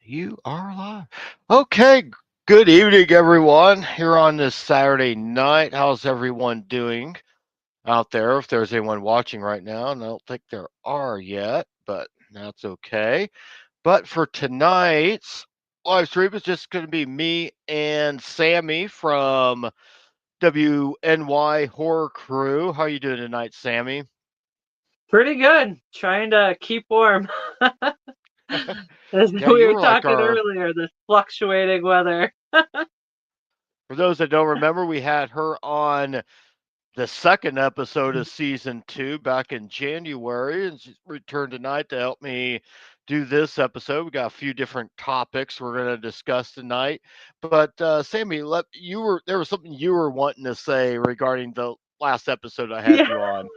You are live. Okay, good evening, everyone. Here on this Saturday night. How's everyone doing out there? If there's anyone watching right now, and I don't think there are yet, but that's okay. But for tonight's live stream, it's just going to be me and Sammy from WNY Horror Crew. How you doing tonight, Sammy? Pretty good. Trying to keep warm. As Yeah, we you were were like talking our. earlier, this fluctuating weather. For those that don't remember, we had her on the second episode of season two back in January, and she's returned tonight to help me do this episode. We got a few different topics we're going to discuss tonight. But Sammy, there was something you were wanting to say regarding the last episode I had Yeah. you on.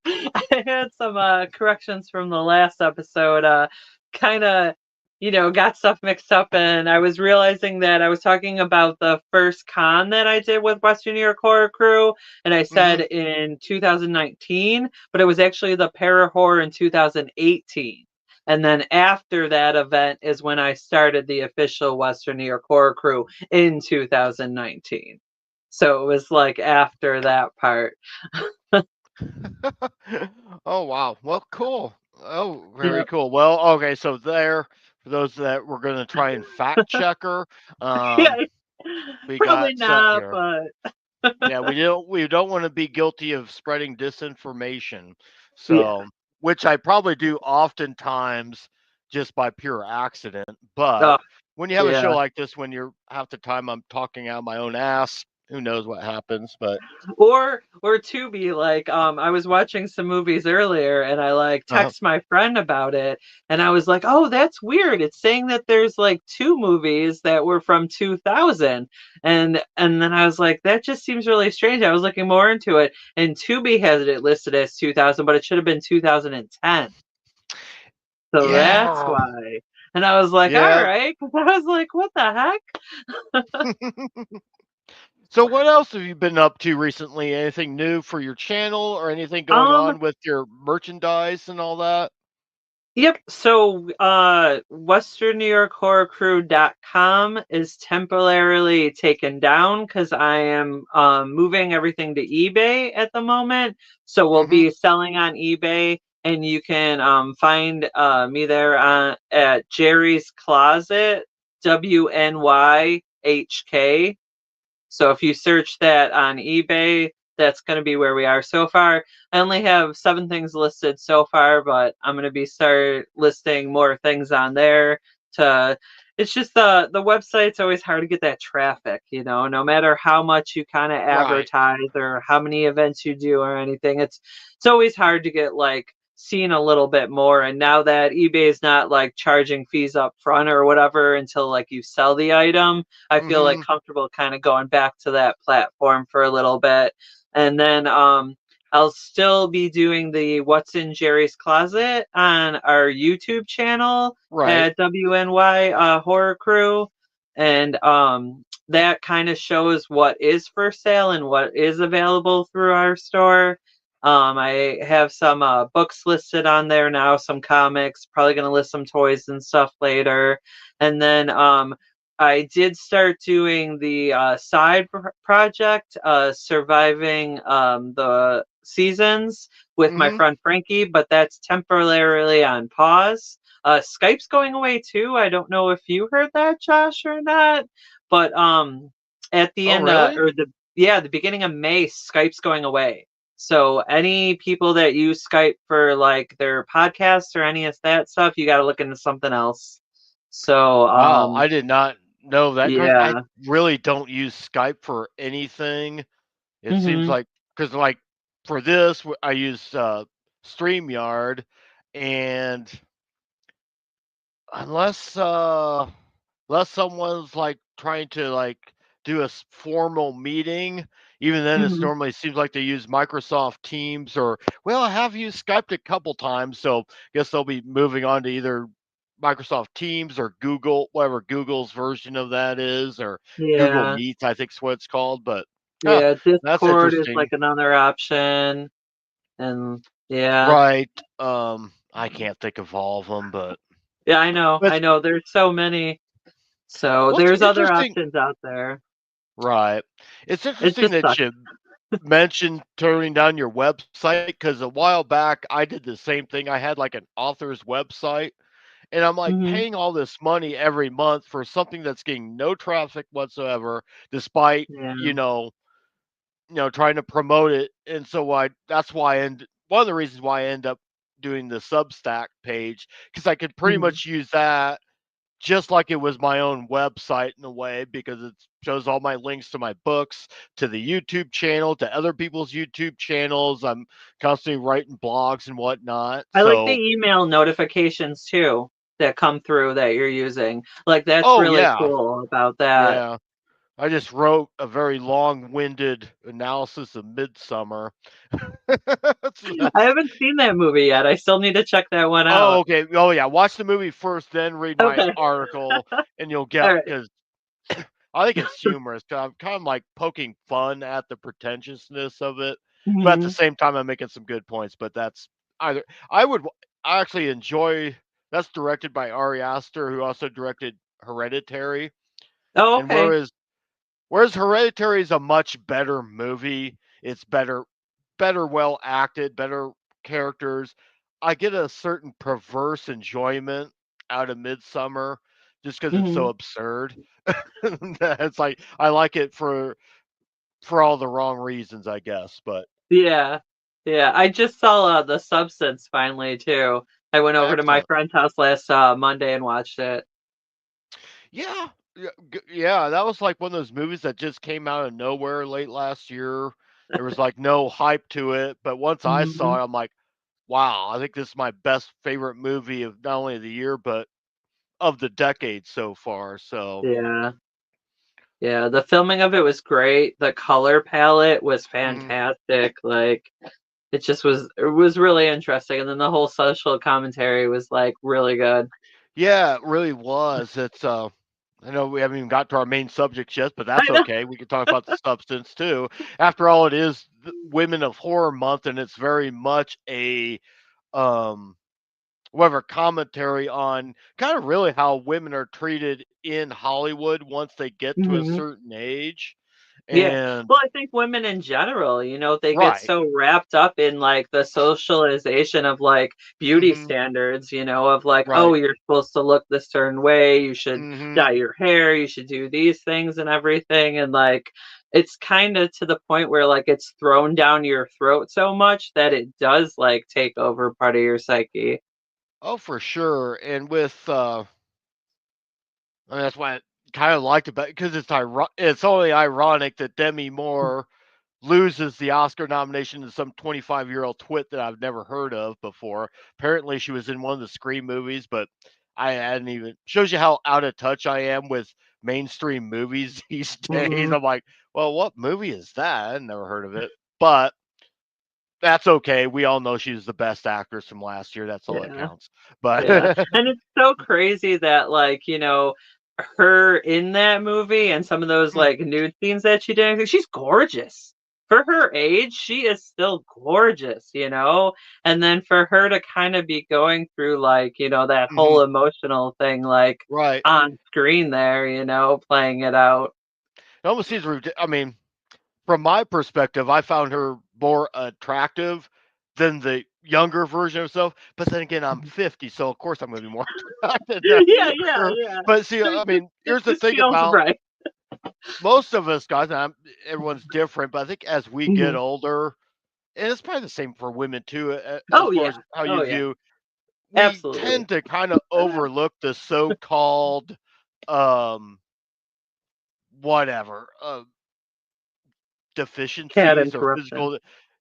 I had some corrections from the last episode. Kind of, got stuff mixed up, and I was realizing that I was talking about the first con that I did with Western New York Horror Crew, and I said Hmm. in 2019, but it was actually the Para Horror in 2018. And then after that event is when I started the official Western New York Horror Crew in 2019. So it was like after that part. Oh wow, well, cool. Oh, very Yep. cool. Well, okay, so there for those that were going to try and fact checker, Yeah, um, we probably got set not, here. but Yeah, we don't want to be guilty of spreading disinformation. yeah. So, which I probably do oftentimes just by pure accident. But Oh, when you have a show yeah. like this, when you're half the time I'm talking out my own ass, who knows what happens? But Or to be like, I was watching some movies earlier and I like uh, text my friend about it and I was like, "Oh, that's weird. It's saying that there's like two movies that were from 2000." And then I was like, "That just seems really strange." I was looking more into it and Tubi has it listed as 2000, but it should have been 2010. So that's yeah, why. And I was like, "All yeah. right." 'Cause I was like, "What the heck?" So, what else have you been up to recently? Anything new for your channel or anything going Um, on with your merchandise and all that? Yep. So, Western New York Horror Crew.com is temporarily taken down because I am moving everything to eBay at the moment. So we'll Hmm. be selling on eBay, and you can find me there at Jerry's Closet, WNYHK. So if you search that on eBay, that's going to be where we are so far. I only have 7 things listed so far, but I'm going to be start listing more things on there to it's just the website's always hard to get that traffic, no matter how much you kind of Right. advertise or how many events you do or anything. It's always hard to get like seen a little bit more. And now that eBay is not like charging fees up front or whatever until like you sell the item, I feel like Hmm. comfortable kind of going back to that platform for a little bit. And then I'll still be doing the What's in Jerry's Closet on our YouTube channel Right. at WNY Horror Crew. And that kind of shows what is for sale and what is available through our store. I have some books listed on there now, some comics, probably going to list some toys and stuff later. And then I did start doing the side project, surviving the seasons with my Hmm. friend Frankie, but that's temporarily on pause. Skype's going away too. I don't know if you heard that, Josh, or not, but at the Oh, end really? or the beginning of May, Skype's going away. So any people that use Skype for like their podcasts or any of that stuff, you got to look into something else. So Wow, I did not know that because I yeah. really don't use Skype for anything. It seems Mhm. like because like for this I use StreamYard, and unless unless someone's like trying to like do a formal meeting, even then it's Mhm. normally seems like they use Microsoft Teams or well, I have used Skype a couple times, so I guess they'll be moving on to either Microsoft Teams or Google, whatever Google's version of that is, or Google Yeah. Meets, I think is what it's called. But huh, Yeah, that's Discord is like interesting. another option and yeah. Right. I can't think of all of them, but. Yeah, I know. But I know. There's so many. So what's there's other interesting, options out there. right? It's It interesting just that sucks. you mentioned turning down your website because a while back I did the same thing. I had like an author's website, and I'm like Hmm. paying all this money every month for something that's getting no traffic whatsoever, despite Yeah. you know trying to promote it. And so I that's why I end one of the reasons why I end up doing the Substack page because I could pretty Hmm. much use that just like it was my own website in a way because it shows all my links to my books, to the YouTube channel, to other people's YouTube channels. I'm constantly writing blogs and whatnot. I like the So, email notifications too that come through that you're using. Like that's oh really yeah, cool about that. yeah. I just wrote a very long-winded analysis of Midsummer. I haven't seen that movie yet. I still need to check that one Oh, out. okay. Oh, yeah. Watch the movie first, then read my Okay. article, and you'll get All right. because I think it's humorous. 'Cause I'm kind of like poking fun at the pretentiousness of it, but at the Hmm. same time, I'm making some good points. But that's either I would I actually enjoy. That's directed by Ari Aster, who also directed Hereditary, Oh, and okay. whereas Hereditary is a much better movie. It's better well acted, better characters. I get a certain perverse enjoyment out of Midsummer just because it's so Hmm. absurd. It's like I like it for all the wrong reasons, I guess. But Yeah. Yeah. I just saw The Substance finally too. I went over to my excellent. friend's house last Monday and watched it. Yeah, yeah, yeah. That was like one of those movies that just came out of nowhere late last year. There was like no hype to it, but once I Hmm. saw it, I'm like, wow, I think this is my best favorite movie of not only the year, but of the decade so far. So, Yeah. Yeah. The filming of it was great. The color palette was mhm. fantastic. Like it was really interesting. And then the whole social commentary was like really good. Yeah, it really was. I know we haven't even got to our main subjects yet, but I that's know. okay. We can talk about the substance too. After all, it is Women of Horror Month, and it's very much a um whatever commentary on kind of really how women are treated in Hollywood once they get to a Hmm. certain age. Yeah. And Well, I think women in general, they get right. so wrapped up in like the socialization of like beauty Hmm. standards, of like, oh, Right. you're supposed to look this certain way, you should Hmm. dye your hair, you should do these things and everything. And like, it's kind of to the point where like it's thrown down your throat so much that it does like take over part of your psyche. Oh, for sure. And with I mean, that's why I kind of liked it, because it's only ironic that Demi Moore loses the Oscar nomination to some 25-year-old twit that I've never heard of before. Apparently, she was in one of the Scream movies, but I hadn't even shows you how out of touch I am with mainstream movies these days. Hmm. I'm like, well, what movie is that? I never heard of it, but that's okay. We all know she's the best actress from last year. That's all that Yeah. counts. But Yeah. And it's so crazy that like, her in that movie and some of those mm, like nude scenes that she did, she's gorgeous. For her age, she is still gorgeous. And then for her to kind of be going through like, that whole mhm, emotional thing like right. on screen there, playing it out. It almost seems. I mean, from my perspective, I found her more attractive than the younger version of herself. But then again, I'm 50, so of course I'm going to be more attracted to Yeah, yeah, her. yeah. But see, It I just mean, it here's the just thing feels about right. most of us guys, and everyone's different, but I think as we get Mhm. older, and it's probably the same for women too, as Oh far yeah. as how Oh you yeah. view, we Absolutely. tend to kind of overlook the so-called um whatever Cat deficiencies or interruption. physical.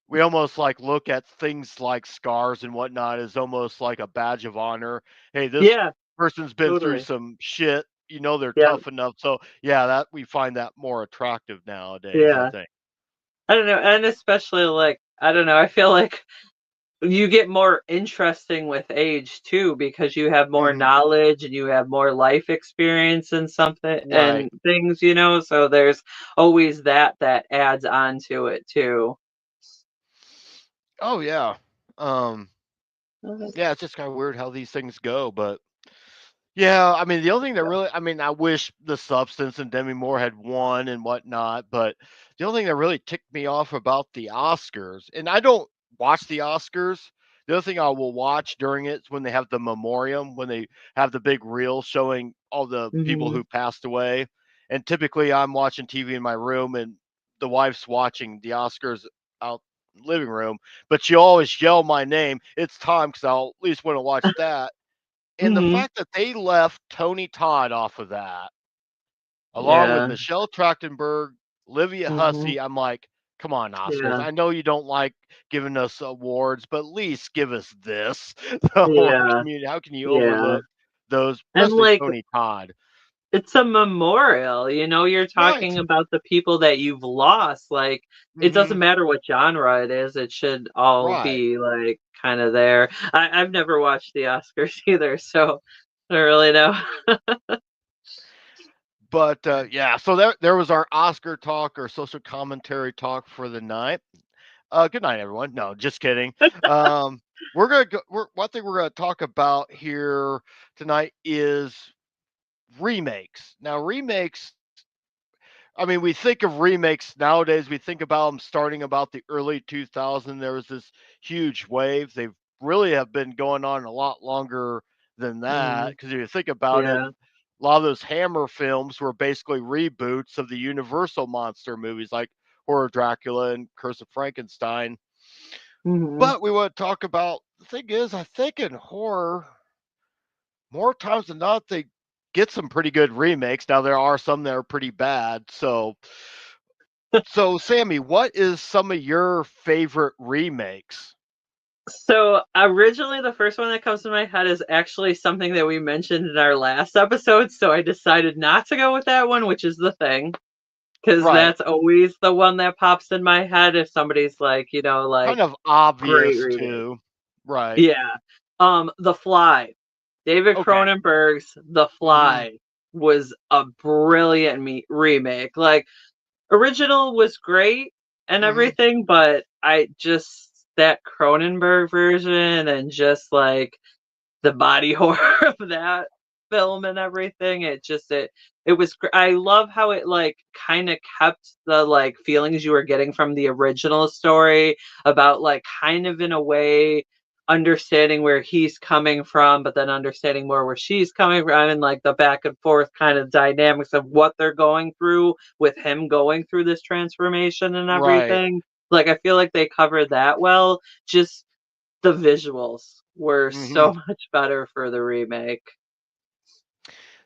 We almost like look at things like scars and whatnot as almost like a badge of honor. Hey, this Yeah, person's been through totally. some shit. They're Yeah. tough enough. So yeah, that we find that more attractive nowadays, I Yeah. think. I don't know, and especially, like, I don't know, I feel like you get more interesting with age too because you have more Hmm. knowledge and you have more life experience and something Right. and things, so there's always that adds on to it too. Oh yeah. Um Uh, yeah, it's just kind of weird how these things go, but Yeah, I mean, the only thing that really, I mean, I wish The Substance and Demi Moore had won and whatnot, but the only thing that really ticked me off about the Oscars, and I don't watch the Oscars. The other thing I will watch during it is when they have the memoriam, when they have the big reel showing all the people Hmm. who passed away. And typically, I'm watching TV in my room, and the wife's watching the Oscars out living room, but she always yell my name. It's time because I'll at least want to watch that. And the Hmm. fact that they left Tony Todd off of that, along with Yeah. Michelle Trachtenberg, Olivia Hmm. Hussey, I'm like, come on, Oscars. Yeah. I know you don't like giving us awards, but at least give us this. The horror Yeah. community. How can you Yeah. overlook those, And especially like Tony Todd? it's a memorial, you're Right. talking about the people that you've lost. Like it doesn't Hmm. matter what genre it is, it should all Right. be like kind of there. I've never watched the Oscars either, so I don't really know. But yeah, so there was our Oscar talk or social commentary talk for the night. Good night, everyone. No, just kidding. Um, we're gonna go. One thing we're gonna talk about here tonight is remakes. Now, remakes. I mean, we think of remakes nowadays. We think about them starting about the early 2000s. There was this huge wave. They really have been going on a lot longer than that. Mm, Because if you think about it, yeah. a lot of those Hammer films were basically reboots of the Universal monster movies, like Horror Dracula and Curse of Frankenstein. Hmm. But we want to talk about the thing is, I think in horror, more times than not, they get some pretty good remakes. Now there are some that are pretty bad. So Sammy, what is some of your favorite remakes? So originally, the first one that comes to my head is actually something that we mentioned in our last episode. So I decided not to go with that one, which is The Thing, because Right. that's always the one that pops in my head if somebody's like, Kind like of great obvious remake. too. Right. Yeah. The Fly. David Okay. Cronenberg's The Mhm. Fly was a brilliant remake. Like original was great and Mhm. everything, but I just that Cronenberg version and just like the body horror of that film and everything. It was I love how it like kind of kept the like feelings you were getting from the original story about like kind of in a way understanding where he's coming from but then understanding more where she's coming from and like the back and forth kind of dynamics of what they're going through with him going through this transformation and Right. everything. Like I feel like they covered that well. Just the visuals were Mhm. so much better for the remake.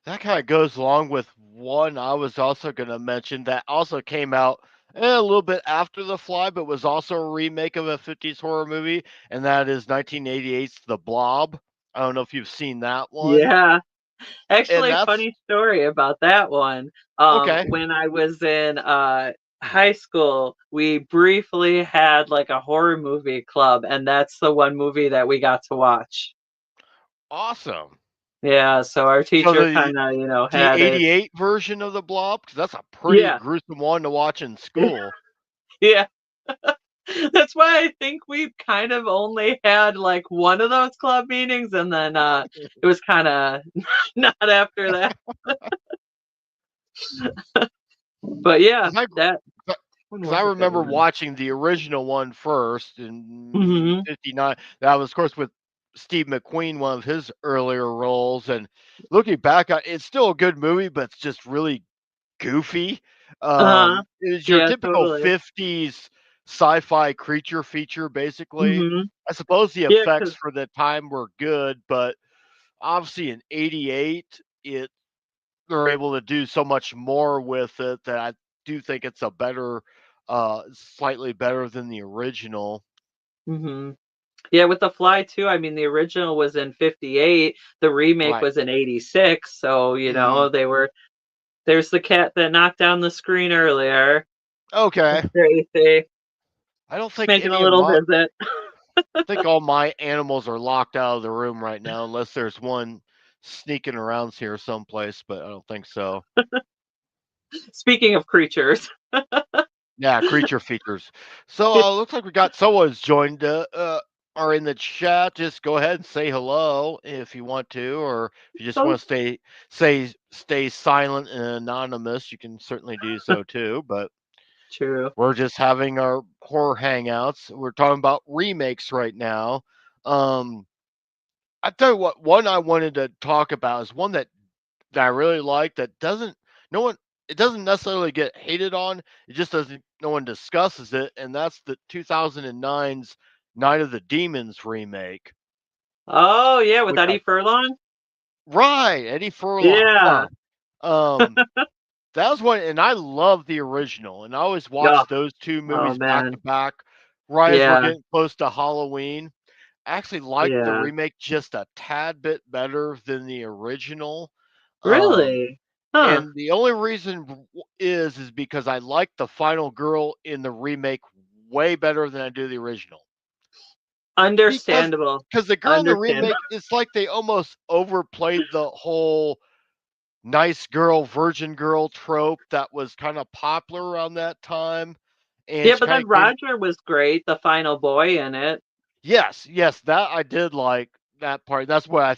That kind of goes along with one I was also going to mention that also came out a little bit after The Fly, but was also a remake of a 50s horror movie, and that is 1988's The Blob. I don't know if you've seen that one. Yeah. And Actually, that's funny story about that one. okay. When I was in high school, we briefly had like a horror movie club, and that's the one movie that we got to watch. Awesome. Yeah, so our So teacher kind of, the had it. 88 version of The Blob, cuz that's a pretty Yeah. gruesome one to watch in school. Yeah. That's why I think we kind of only had like one of those club meetings and then it was kind of not after that. But yeah, Cuz I that one Because I was a good remember one. watching the original one first in Mhm. '59. That was, of course, with Steve McQueen, one of his earlier roles. And looking back, it's still a good movie, but it's just really goofy. Uh-huh. It's your Yeah, typical totally. 50s sci-fi creature feature, basically. Mhm. I suppose the Yeah, effects 'cause for the time were good, but obviously in '88, they're able to do so much more with it that I do think it's a better, slightly better than the original. mhm. Yeah, with The Fly too, I mean, the original was in '58, the remake Right. was in '86, so, Mhm. there's the cat that knocked down the screen earlier. Okay. Tracy I don't think making a any of little my visit. I think all my animals are locked out of the room right now, unless there's one sneaking around here someplace, but I don't think so. Speaking of creatures. Yeah, creature features. So, looks like we got someone's joined. are in the chat, just go ahead and say hello if you want to, or if you just Oh, want to stay silent and anonymous, you can certainly do so too. But true. we're just having our horror hangouts. We're talking about remakes right now. Um, I tell you what, one I wanted to talk about is one that I really like that doesn't no one it doesn't necessarily get hated on. It just doesn't no one discusses it, and that's the 2009's Night of the Demons remake, Oh yeah, with which I Eddie Furlong. right Eddie Furlong. Yeah. Um, that was one, and I love the original, and I always Yeah. watch those two Oh movies back to man. back. Right as we're Yeah. getting close to Halloween, I actually like the Yeah. remake just a tad bit better than the original. Um, Really? Huh. And the only reason is because I like the final girl in the remake way better than I do the original. Because Understandable. because the girl in the Understandable. remake, it's like they almost overplayed the whole nice girl, virgin girl trope that was kind of popular around that time, and Yeah, she but kind then of gave it. Roger was great, the final boy in it. Yes, yes, that I did like that part. That's why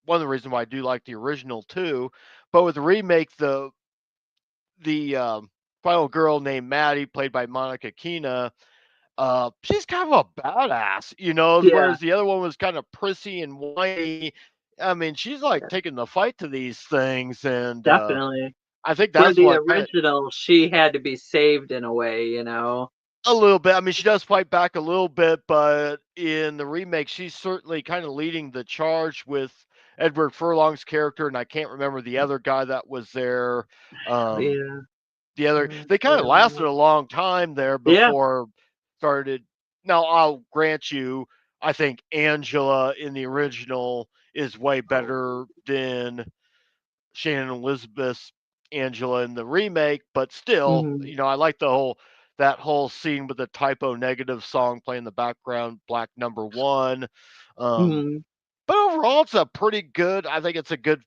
one of the reasons why I do like the original too. But with the remake, the final girl named Maddie, played by Monica Keena, she's kind of a badass, Yeah, whereas the other one was kind of prissy and whiny. I mean, she's like yeah, taking the fight to these things, and definitely. I think Where that's the what kind of original, she had to be saved in a way, you know? a little bit. I mean, she does fight back a little bit, but in the remake, she's certainly kind of leading the charge with Edward Furlong's character, and I can't remember the other guy that was there. Um, Yeah. the other they kind of lasted Yeah. a long time there Yeah. before started. Now I'll grant you, I think Angela in the original is way better than Shannon Elizabeth's Angela in the remake, but still, Mhm. I like that whole scene with the typo negative song playing in the background, Black Number One. Um, Mhm. but overall, it's a pretty good. I think it's a good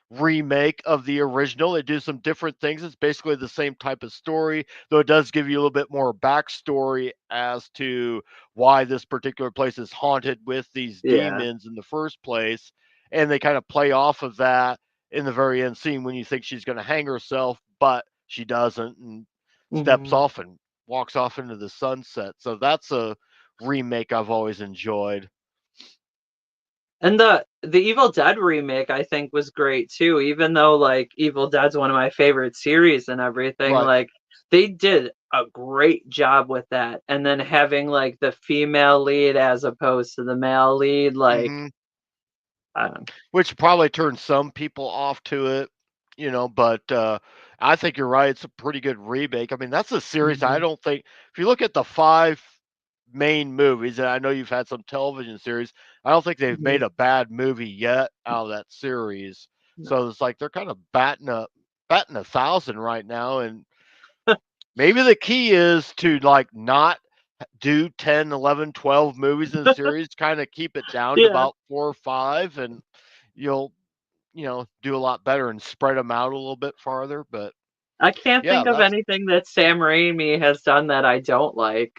remake of the original. They do some different things. It's basically the same type of story, though it does give you a little bit more backstory as to why this particular place is haunted with these Yeah. demons in the first place. And they kind of play off of that in the very end scene when you think she's going to hang herself, but she doesn't and steps Mhm. off and walks off into the sunset. So that's a remake I've always enjoyed. And the Evil Dead remake I think was great too, even though like Evil Dead's one of my favorite series and everything, Right. like they did a great job with that. And then having like the female lead as opposed to the male lead, like Hmm. um, Which probably turns some people off to it, but I think you're right. It's a pretty good remake. I mean, that's a series I mhm, don't think, if you look at the five main movies, and I know you've had some television series, I don't think they've mhm, made a bad movie yet out of that series. So no. it's like they're kind of batting a thousand right now. And maybe the key is to like not do 10, 11, 12 movies in a series, kind of keep it down to Yeah. about 4 or 5, and you'll do a lot better and spread them out a little bit farther. But I can't yeah, think of that's anything that Sam Raimi has done that I don't like.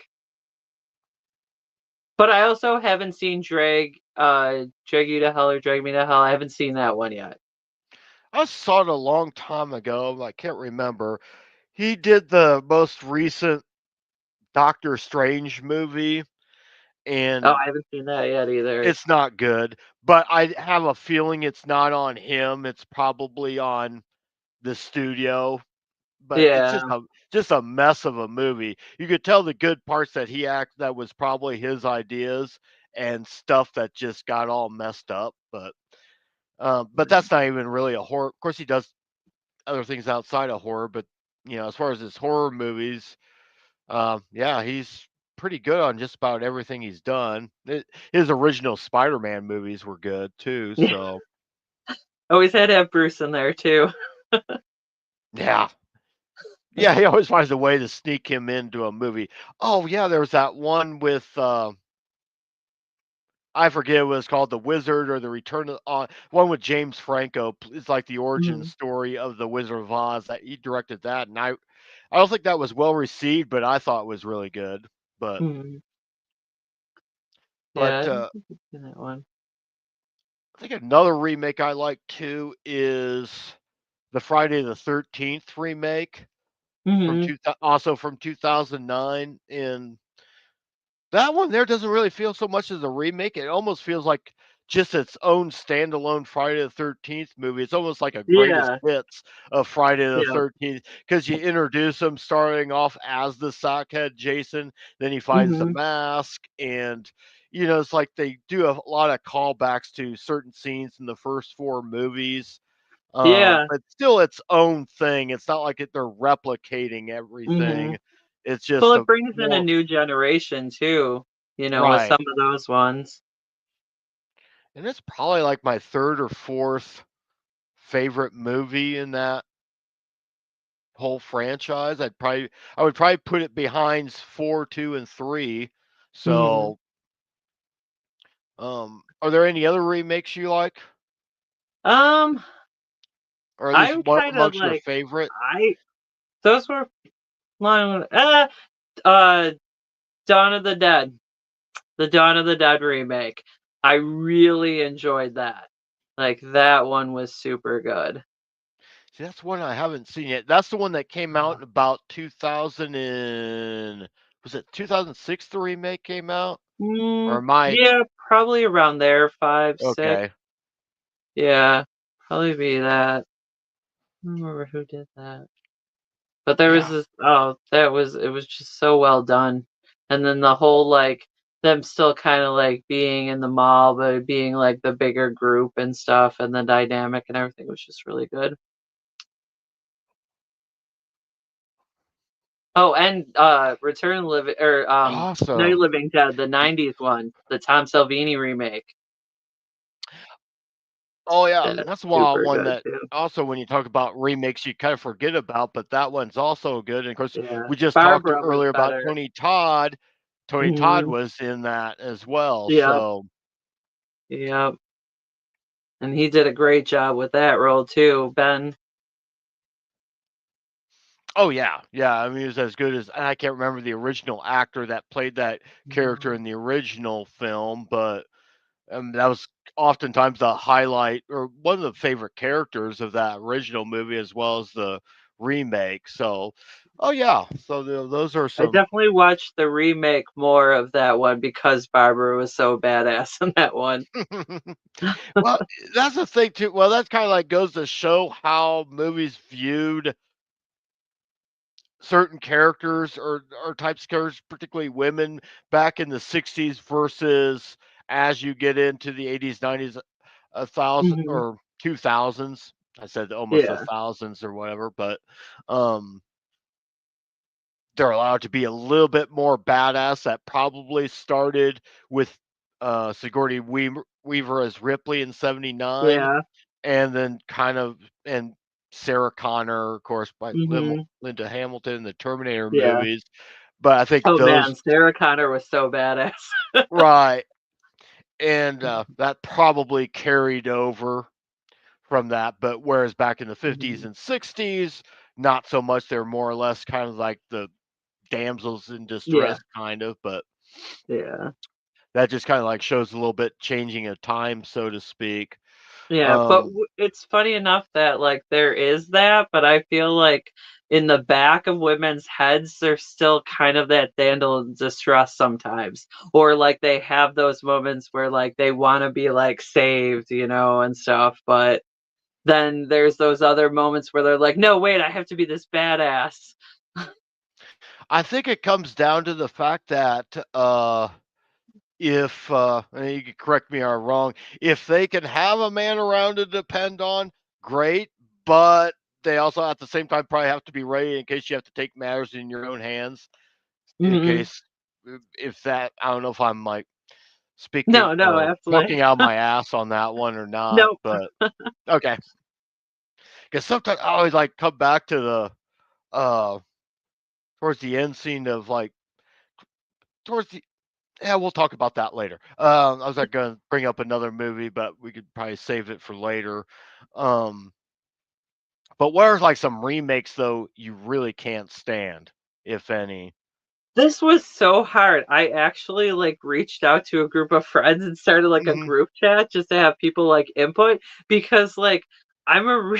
But I also haven't seen Drag You to Hell or Drag Me to Hell. I haven't seen that one yet. I saw it a long time ago. I can't remember. He did the most recent Doctor Strange movie, Oh, and I haven't seen that yet either. it's not good. But I have a feeling it's not on him. It's probably on the studio. But it's Yeah. just a mess of a movie. You could tell the good parts that that was probably his ideas, and stuff that just got all messed up. But that's not even really a horror. Of course, he does other things outside of horror, but as far as his horror movies, yeah, he's pretty good on just about everything he's done. His original Spider-Man movies were good too. Yeah. So Always had to have Bruce in there too. yeah, yeah, he always finds a way to sneak him into a movie. Oh yeah, there was that one with I forget what it's called, The Wizard or the Return of one with James Franco. It's like the origin Mhm, story of the Wizard of Oz. That he directed that, and I don't think that was well received, but I thought it was really good. But mhm. Yeah, But I don't think I've seen that one. I think another remake I like too is the Friday the 13th remake Mhm. also from 2009. And that one there doesn't really feel so much as a remake. It almost feels like just its own standalone Friday the 13th movie. It's almost like a greatest Yeah. hits of Friday the Yeah. 13th because you introduce him starting off as the sockhead Jason, then he finds the Mhm. mask, and it's like they do a lot of callbacks to certain scenes in the first four movies. Yeah. But still its own thing. It's not like they're replicating everything. Mhm. It's Well, just it a brings in a more new generation too, with right. some of those ones. And it's probably like my third or fourth favorite movie in that whole franchise. I would probably put it behind 4, 2, and 3. Mhm. So, are there any other remakes you like, Um, or at least I'm one kind of amongst your like favorite? I those were long. Uh, Dawn of the Dead, the Dawn of the Dead remake. I really enjoyed that. Like that one was super good. See, that's one I haven't seen yet. That's the one that came out in about 2000 and was it 2006 the remake came out? Or am I Yeah, probably around there, 5, 6. okay? Yeah, probably be that. I don't remember who did that. But there was Yeah. this it was just so well done. And then the whole, like, them still kinda, like, being in the mall, but it being, like, the bigger group and stuff, and the dynamic and everything was just really good. Oh, and, Return of the Living or, Night of Awesome. the Living Dead, the '90s one, the Tom Savini remake. Oh, yeah, That's that's super one good that too. also when you talk about remakes, you kind of forget about, but that one's also good. And of course, Yeah. we just talked Barbara was earlier about better. Tony Todd. Tony Todd Mhm. was in that as well. Yep, So, yep. And he did a great job with that role too, Ben. oh yeah, yeah. I mean, he was as good as and I can't remember the original actor that played that character Mhm. in the original film, but that was oftentimes the highlight or one of the favorite characters of that original movie as well as the remake. So, oh yeah, so those are I some. definitely watched the remake more of that one because Barbara was so badass in that one. Well, that's the thing too. Well, that's kind of like goes to show how movies viewed certain characters or types of characters, particularly women, back in the '60s versus as you get into the '80s, '90s, a thousand Mhm. or 2000s. I said almost a Yeah, thousands or whatever, but um, they're allowed to be a little bit more badass. That probably started with Sigourney Weaver as Ripley in '79 yeah, and then kind of and Sarah Connor, of course, by mhm, Linda Hamilton in the Terminator yeah. movies. But I think Oh those man, Sarah Connor was so badass. right, and that probably carried over from that. But whereas back in the '50s Mhm. and '60s, not so much. They're more or less kind of like the damsels in Yeah, distress, kind of. But yeah. that just kind of like shows a little bit changing of time, so to speak. Yeah, but Um, it's funny enough that, like, there is that, but I feel like in the back of women's heads, there's still kind of that damsel in distress sometimes, or, like, they have those moments where, like, they wanna be, like, saved, and stuff, but then there's those other moments where they're like, "No, wait, I have to be this badass." I think it comes down to the fact that if and you can correct me if I'm wrong, if they can have a man around to depend on, great, but they also at the same time probably have to be ready in case you have to take matters in your own hands. In Mhm. case if that I don't know if I'm like speaking No, no, or absolutely. talking out of my ass on that one or not, Nope. but okay. Because sometimes I always like come back to the uh towards the end scene of like towards the yeah, we'll talk about that later. I was like gonna bring up another movie, but we could probably save it for later. Um, but what are like some remakes though you really can't stand, if any? This was so hard. I actually like reached out to a group of friends and started like a Mhm. group chat just to have people like input because like I'm a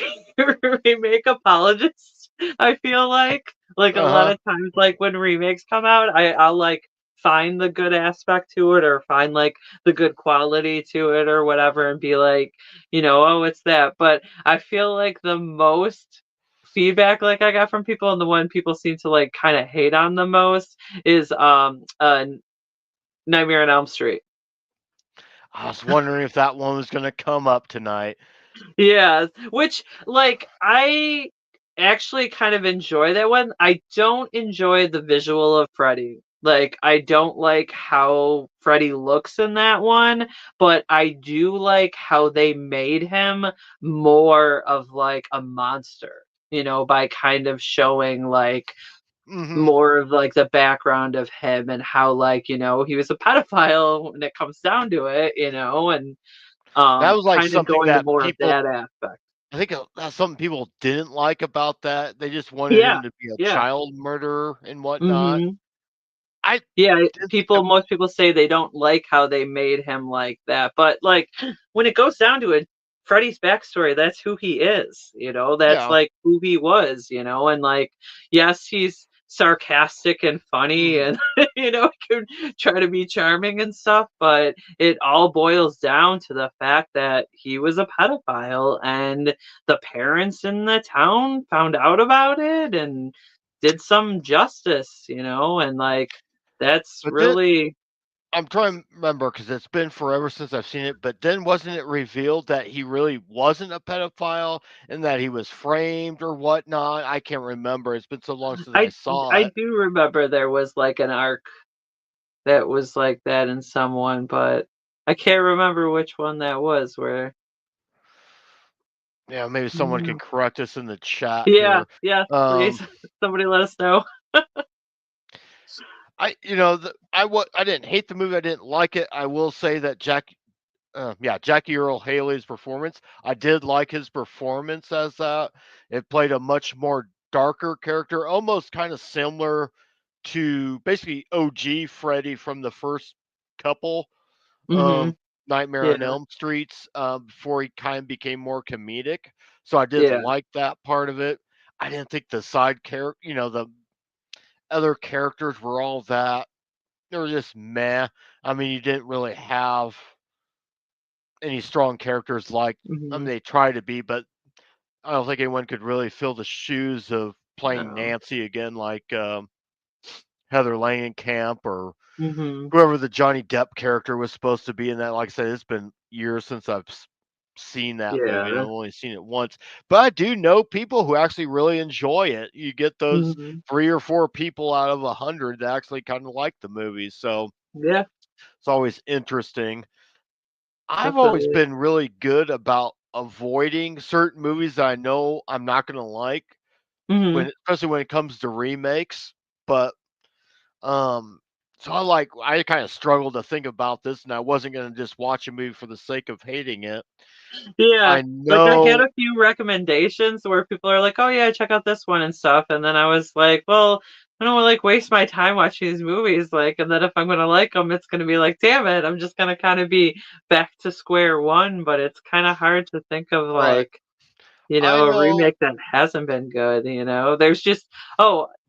remake apologist. I feel like a lot Uh-huh. of times like when remakes come out, I'll like find the good aspect to it or find like the good quality to it or whatever and be like, oh, it's that. But I feel like the most feedback like I got from people and the one people seem to like kind of hate on the most is Nightmare on Elm Street. I was wondering if that one was gonna come up tonight. Yeah, which like I actually kind of enjoy that one. I don't enjoy the visual of Freddy. Like I don't like how Freddy looks in that one, but I do like how they made him more of like a monster, by kind of showing like Mhm. more of like the background of him and how like he was a pedophile when it comes down to it, and That was, like, kind of something going to that more of people that aspect. I think, that's something people didn't like about that. They just wanted Yeah, him to be a yeah. child murderer and whatnot. Mhm. I Yeah, did think people most people say they don't like how they made him like that, but, like, when it goes down to it, Freddy's backstory, that's who he is, that's, yeah. like, who he was, and, like, yes, he's sarcastic and funny Mhm. and, can try to be charming and stuff, but it all boils down to the fact that he was a pedophile, and the parents in the town found out about it and did some justice, and, like, that's But then really I'm trying to remember because 'cause it's been forever since I've seen it, but then wasn't it revealed that he really wasn't a pedophile and that he was framed or whatnot? I can't remember. It's been so long since I I saw I it. do remember there was, like, an arc that was like that in someone, but I can't remember which one that was where Yeah, maybe someone can yeah. correct us in the chat Yeah, here. yeah, please. Um, Somebody let us know. I didn't hate the movie. I didn't like it. I will say that Jackie Earl Haley's performance. I did like his performance as that. It played a much more darker character, almost kind of similar to basically OG Freddy from the first couple Mhm. um, Nightmare on Yeah, Elm Streets before he kind of became more comedic. So I did yeah. like that part of it. I didn't think the side character, the other characters were all that. They were just meh. I mean, you didn't really have any strong characters like Mhm. they try to be, but I don't think anyone could really fill the shoes of playing No. Nancy again, like Heather Langenkamp or Mhm. whoever the Johnny Depp character was supposed to be in that. Like I said, it's been years since I've seen that movie, and Yeah. I've only seen it once. But I do know people who actually really enjoy it. You get those Mhm. 3 or 4 people out of 100 that actually kind of like the movie, so Yeah, it's always interesting. I've always definitely. been really good about avoiding certain movies that I know I'm not gonna like Mhm. especially when it comes to remakes, but, um, so I kinda struggled to think about this, and I wasn't gonna just watch a movie for the sake of hating it. Yeah, I like, I had know a few recommendations where people are like, "Oh, yeah, check out this one," and stuff, and then I was like, "Well, I don't wanna, like, waste my time watching these movies, like, and then if I'm gonna like them, it's gonna be like, damn it, I'm just gonna kinda be back to square one," but it's kinda hard to think of, right. like, I a know remake that hasn't been good, There's just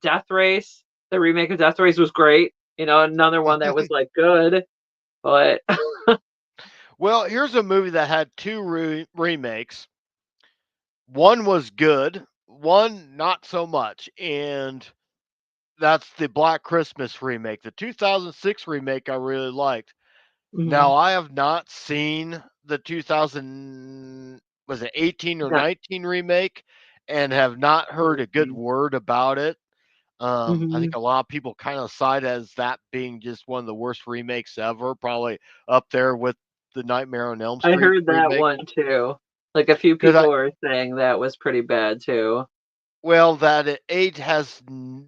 Death Race, the remake of Death Race was great, another one that was, like, good, but well, here's a movie that had 2 remakes. One was good, one not so much, and that's the Black Christmas remake. The 2006 remake I really liked. Mhm. Now, I have not seen the 2000 was it 18 or Not 19 remake and have not heard a good anything. word about it. I think Mhm. a lot of people kind of cite as that being just one of the worst remakes ever, probably up there with the Nightmare on Elm I Street heard that remake. one too. Like, a few Because people were saying that was pretty bad too. that it has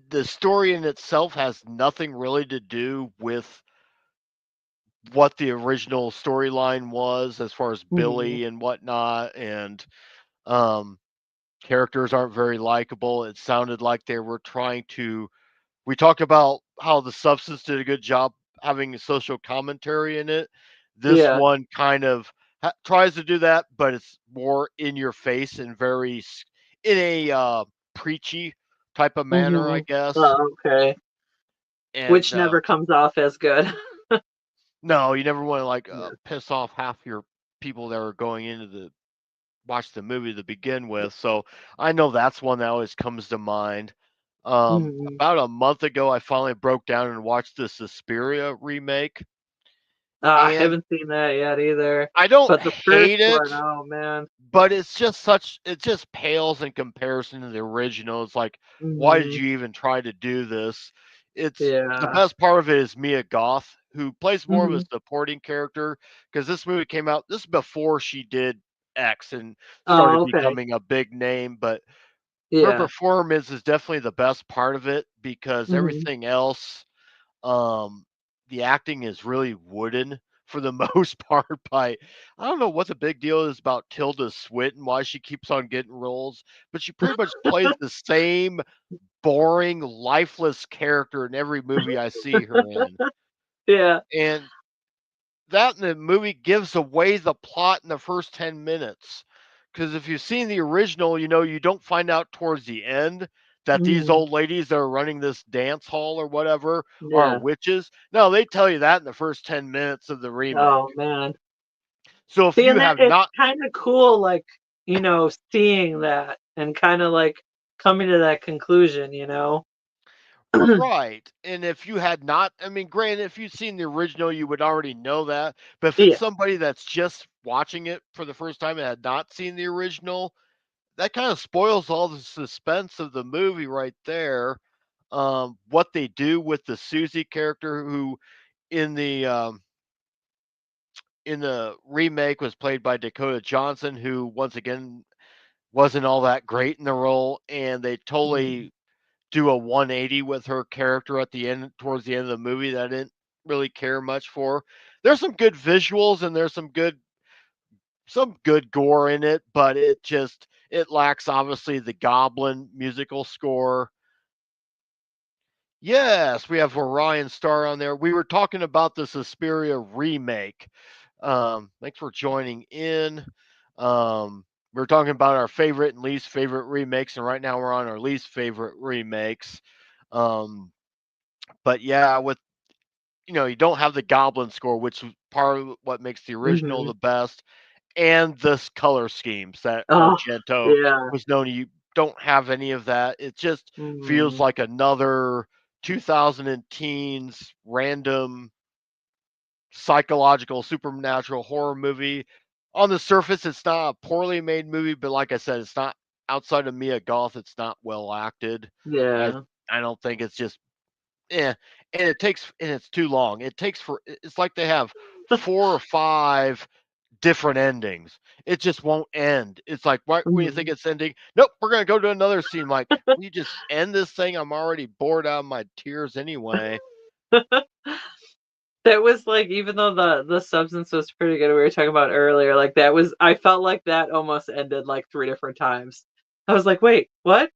the story in itself has nothing really to do with what the original storyline was as far as Mhm. Billy and whatnot, and um, characters aren't very likable. It sounded like they were trying to. We talked about how The Substance did a good job having a social commentary in it. This Yeah. one kind of tries to do that, but it's more in your face and in a preachy type of manner, I Mhm. guess. Oh, okay. And Which never comes off as good. no, you never want to like Yeah. piss off half your people that are going into the watch the movie to begin with. So I know that's one that always comes to mind. Mhm. About a month ago, I finally broke down and watched the Suspiria remake, I and haven't seen that yet either. I don't But the first hate it, one, oh man. but it's just such it just pales in comparison to the original. It's like, why did Mhm. you even try to do this? It's the Yeah. best part of it is Mia Goth, who plays more of a Mhm. supporting character because this movie came out this is before she did X and started Oh, okay. becoming a big name, but her Yeah. performance is definitely the best part of it because Mhm. everything else, um, the acting is really wooden for the most part. By I don't know what the big deal is about Tilda Swinton, why she keeps on getting roles, but she pretty much plays the same boring, lifeless character in every movie I see her in, Yeah. and that in the movie gives away the plot in the first 10 minutes. Because if you've seen the original, you know, you don't find out towards the end that these Mhm. old ladies that are running this dance hall or whatever are Yeah. witches. No, they tell you that in the first 10 minutes of the remake. Oh man. So if See, you and that have it's not, kind of cool, like, seeing that and kind of like coming to that conclusion. right, and if you had not, I mean, granted, if you've seen the original, you would already know that. But if it's Yeah. somebody that's just watching it for the first time and had not seen the original, that kind of spoils all the suspense of the movie right there. What they do with the Susie character, who in the um, in the remake was played by Dakota Johnson, who once again wasn't all that great in the role, and they Mhm. totally do a 180 with her character at the end, towards the end of the movie, that I didn't really care much for. There's some good visuals and there's some good gore in it, but it lacks obviously the Goblin musical score. Yes, we have Orion Star on there. We were talking about the Suspiria remake. Thanks for joining in. We're talking about our favorite and least favorite remakes, and right now we're on our least favorite remakes. Um, but yeah, with you don't have the Goblin score, which is part of what makes the original Mhm. the best, and the color schemes that Oh, Argento yeah. was known to. You don't have any of that. It just feels Mhm. like another 2000 teens random psychological supernatural horror movie. On the surface, it's not a poorly made movie, but like I said, it's not outside of Mia Goth. It's not well acted. I Yeah. I don't think it's just and it's too long. It's like they have 4 or 5 different endings. It just won't end. It's like, right when you think Mhm. it's ending, nope, we're gonna go to another scene. Like, will you just end this thing? I'm already bored out of my tears anyway. That was like, even though the substance was pretty good, we were talking about earlier, like that was I felt like that almost ended like 3 different times. I was like, "Wait, what?"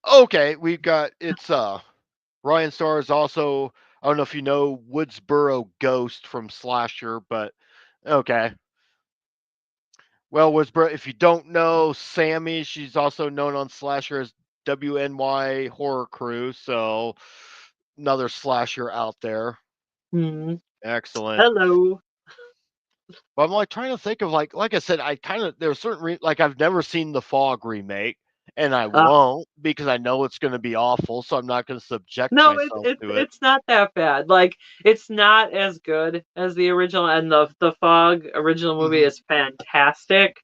Okay, we've got Ryan Starr is also I don't know if you know Woodsboro Ghost from Slasher, but okay. Well, Woodsboro, if you don't know Sammy, she's also known on Slasher as WNY Horror Crew, so another slasher out there. Mhm. Excellent. Hello. But I'm like trying to think of like I said, I kind of there's certain like I've never seen the Fog remake, and I Uh, won't because I know it's going to be awful, so I'm not going to subject no, it's myself it's to it. it's not that bad. Like, it's not as good as the original, and the Fog original movie Hmm. is fantastic,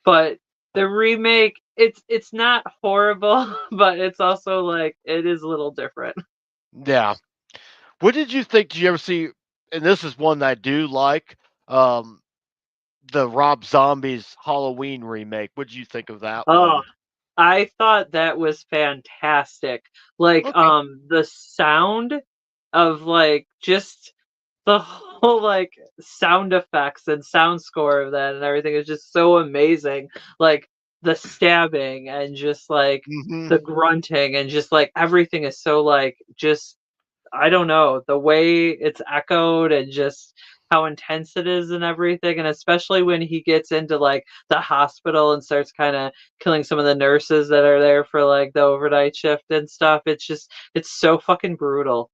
but the remake, it's not horrible, but it's also like it is a little different. Yeah. What did you think? Did you ever see? And this is one that I do like. Um, the Rob Zombie's Halloween remake. What did you think of that Oh, one? I thought that was fantastic. Like, Okay. the sound of, like, just the whole, like, sound effects and sound score of that and everything is just so amazing. Like, the stabbing and just like Hmm. the grunting and just like everything is so like just I don't know, the way it's echoed and just how intense it is and everything, and especially when he gets into, like, the hospital and starts kinda killing some of the nurses that are there for, like, the overnight shift and stuff, it's just it's so fucking brutal.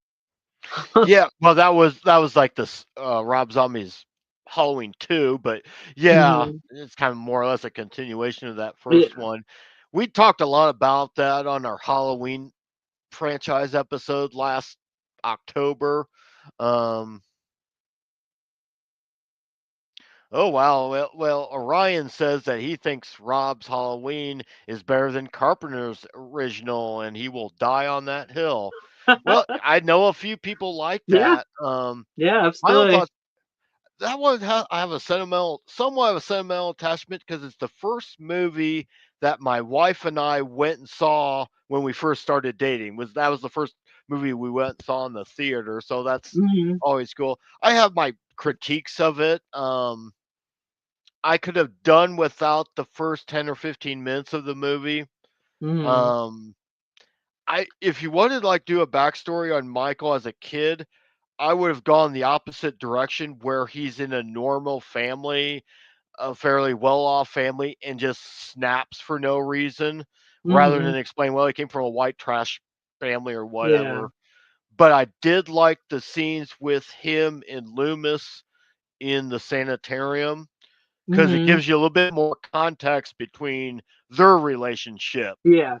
Yeah, well, that was like this Rob Zombie's Halloween 2, but yeah, Mhm. it's kind of more or less a continuation of that Yeah. first one. We talked a lot about that on our Halloween franchise episode last October. Um, oh wow, well, Orion says that he thinks Rob's Halloween is better than Carpenter's original, and he will die on that hill. Well, I know a few people like Yeah, that. yeah, My own absolutely. thoughts. That one I have a sentimental, somewhat of a sentimental attachment because it's the first movie that my wife and I went and saw when we first started dating. Was the first movie we went and saw in the theater, so that's Mhm, always cool. I have my critiques of it. I could have done without the first 10 or 15 minutes of the movie. mhm, Um, I if you wanted to like do a backstory on Michael as a kid, I would have gone the opposite direction where he's in a normal family, a fairly well-off family, and just snaps for no reason, rather than mhm, explain, well, he came from a white trash family or yeah, whatever. But I did like the scenes with him and Loomis in the sanitarium because it mhm, gives you a little bit more context between their relationship, yeah,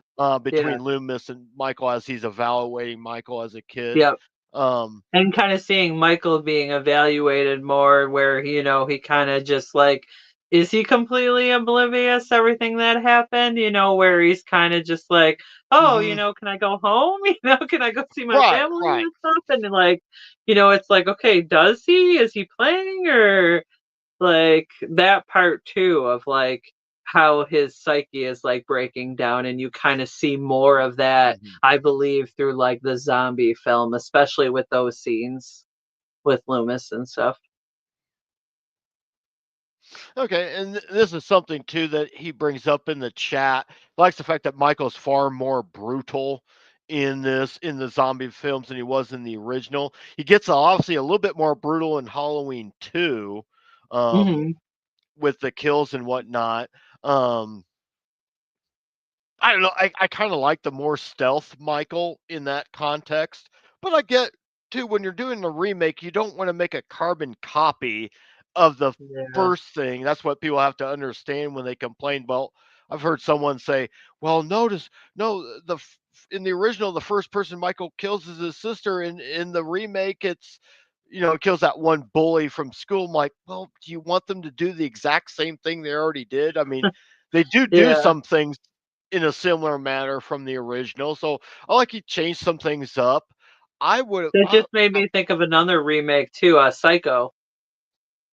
yeah, between Loomis and Michael as he's evaluating Michael as a kid. yep. Um, And kinda seeing Michael being evaluated more where, he kinda just, like is he completely oblivious to everything that happened? Where he's kinda just like, "Oh, mhm. can I go home? Can I go see my Right, family right. and stuff?" And then, like, it's like, "Okay, does he? Is he playing?" Or, like, that part too of, like, how his psyche is, like, breaking down, and you kinda see more of that, Mhm. I believe, through, like, the zombie film, especially with those scenes with Loomis and stuff. Okay, and this is something too that he brings up in the chat. He likes the fact that Michael's far more brutal in the zombie films than he was in the original. He gets obviously a little bit more brutal in Halloween 2, um, Mhm, with the kills and whatnot. Um, I don't know. I kind of like the more stealth Michael in that context, but I get too when you're doing a remake, you don't want to make a carbon copy of the yeah. first thing. That's what people have to understand when they complain. Well, I've heard someone say, "Well, notice no in the original, the first person Michael kills is his sister. In the remake, it's." It kills that one bully from school. I'm like, well, do you want them to do the exact same thing they already did? I mean, they do Yeah, some things in a similar manner from the original. So I like he changed some things up. I would that just made me think of another remake too, Psycho.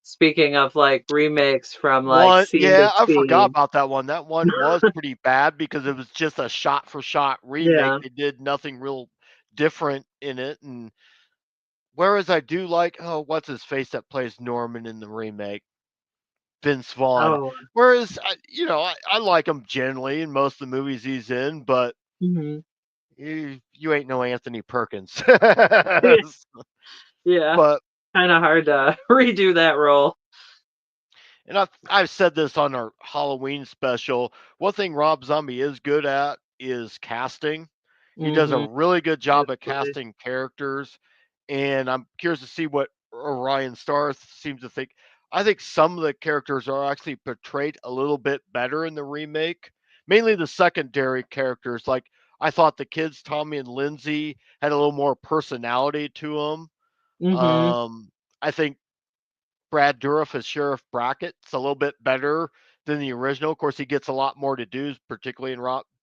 Speaking of, like, remakes from, like, one, scene to yeah, I forgot scene. about that one. That one was pretty bad because it was just a shot for shot remake. Yeah. They did nothing real different in it. And whereas I do like, oh, what's his face that plays Norman in the remake? Vince Vaughn. Oh, Whereas, I like him generally in most of the movies he's in, but mhm. you ain't no Anthony Perkins. Yeah, yeah. But Kinda hard to redo that role. and I've said this on our Halloween special. One thing Rob Zombie is good at is casting. He does a Mhm, really good job at absolutely. casting characters, and I'm curious to see what Orion Starr seems to think. I think some of the characters are actually portrayed a little bit better in the remake, mainly the secondary characters. Like I thought the kids, Tommy and Lindsay, had a little more personality to them. Mhm. I think Brad Dourif as Sheriff Brackett's a little bit better than the original. Of course, he gets a lot more to do, particularly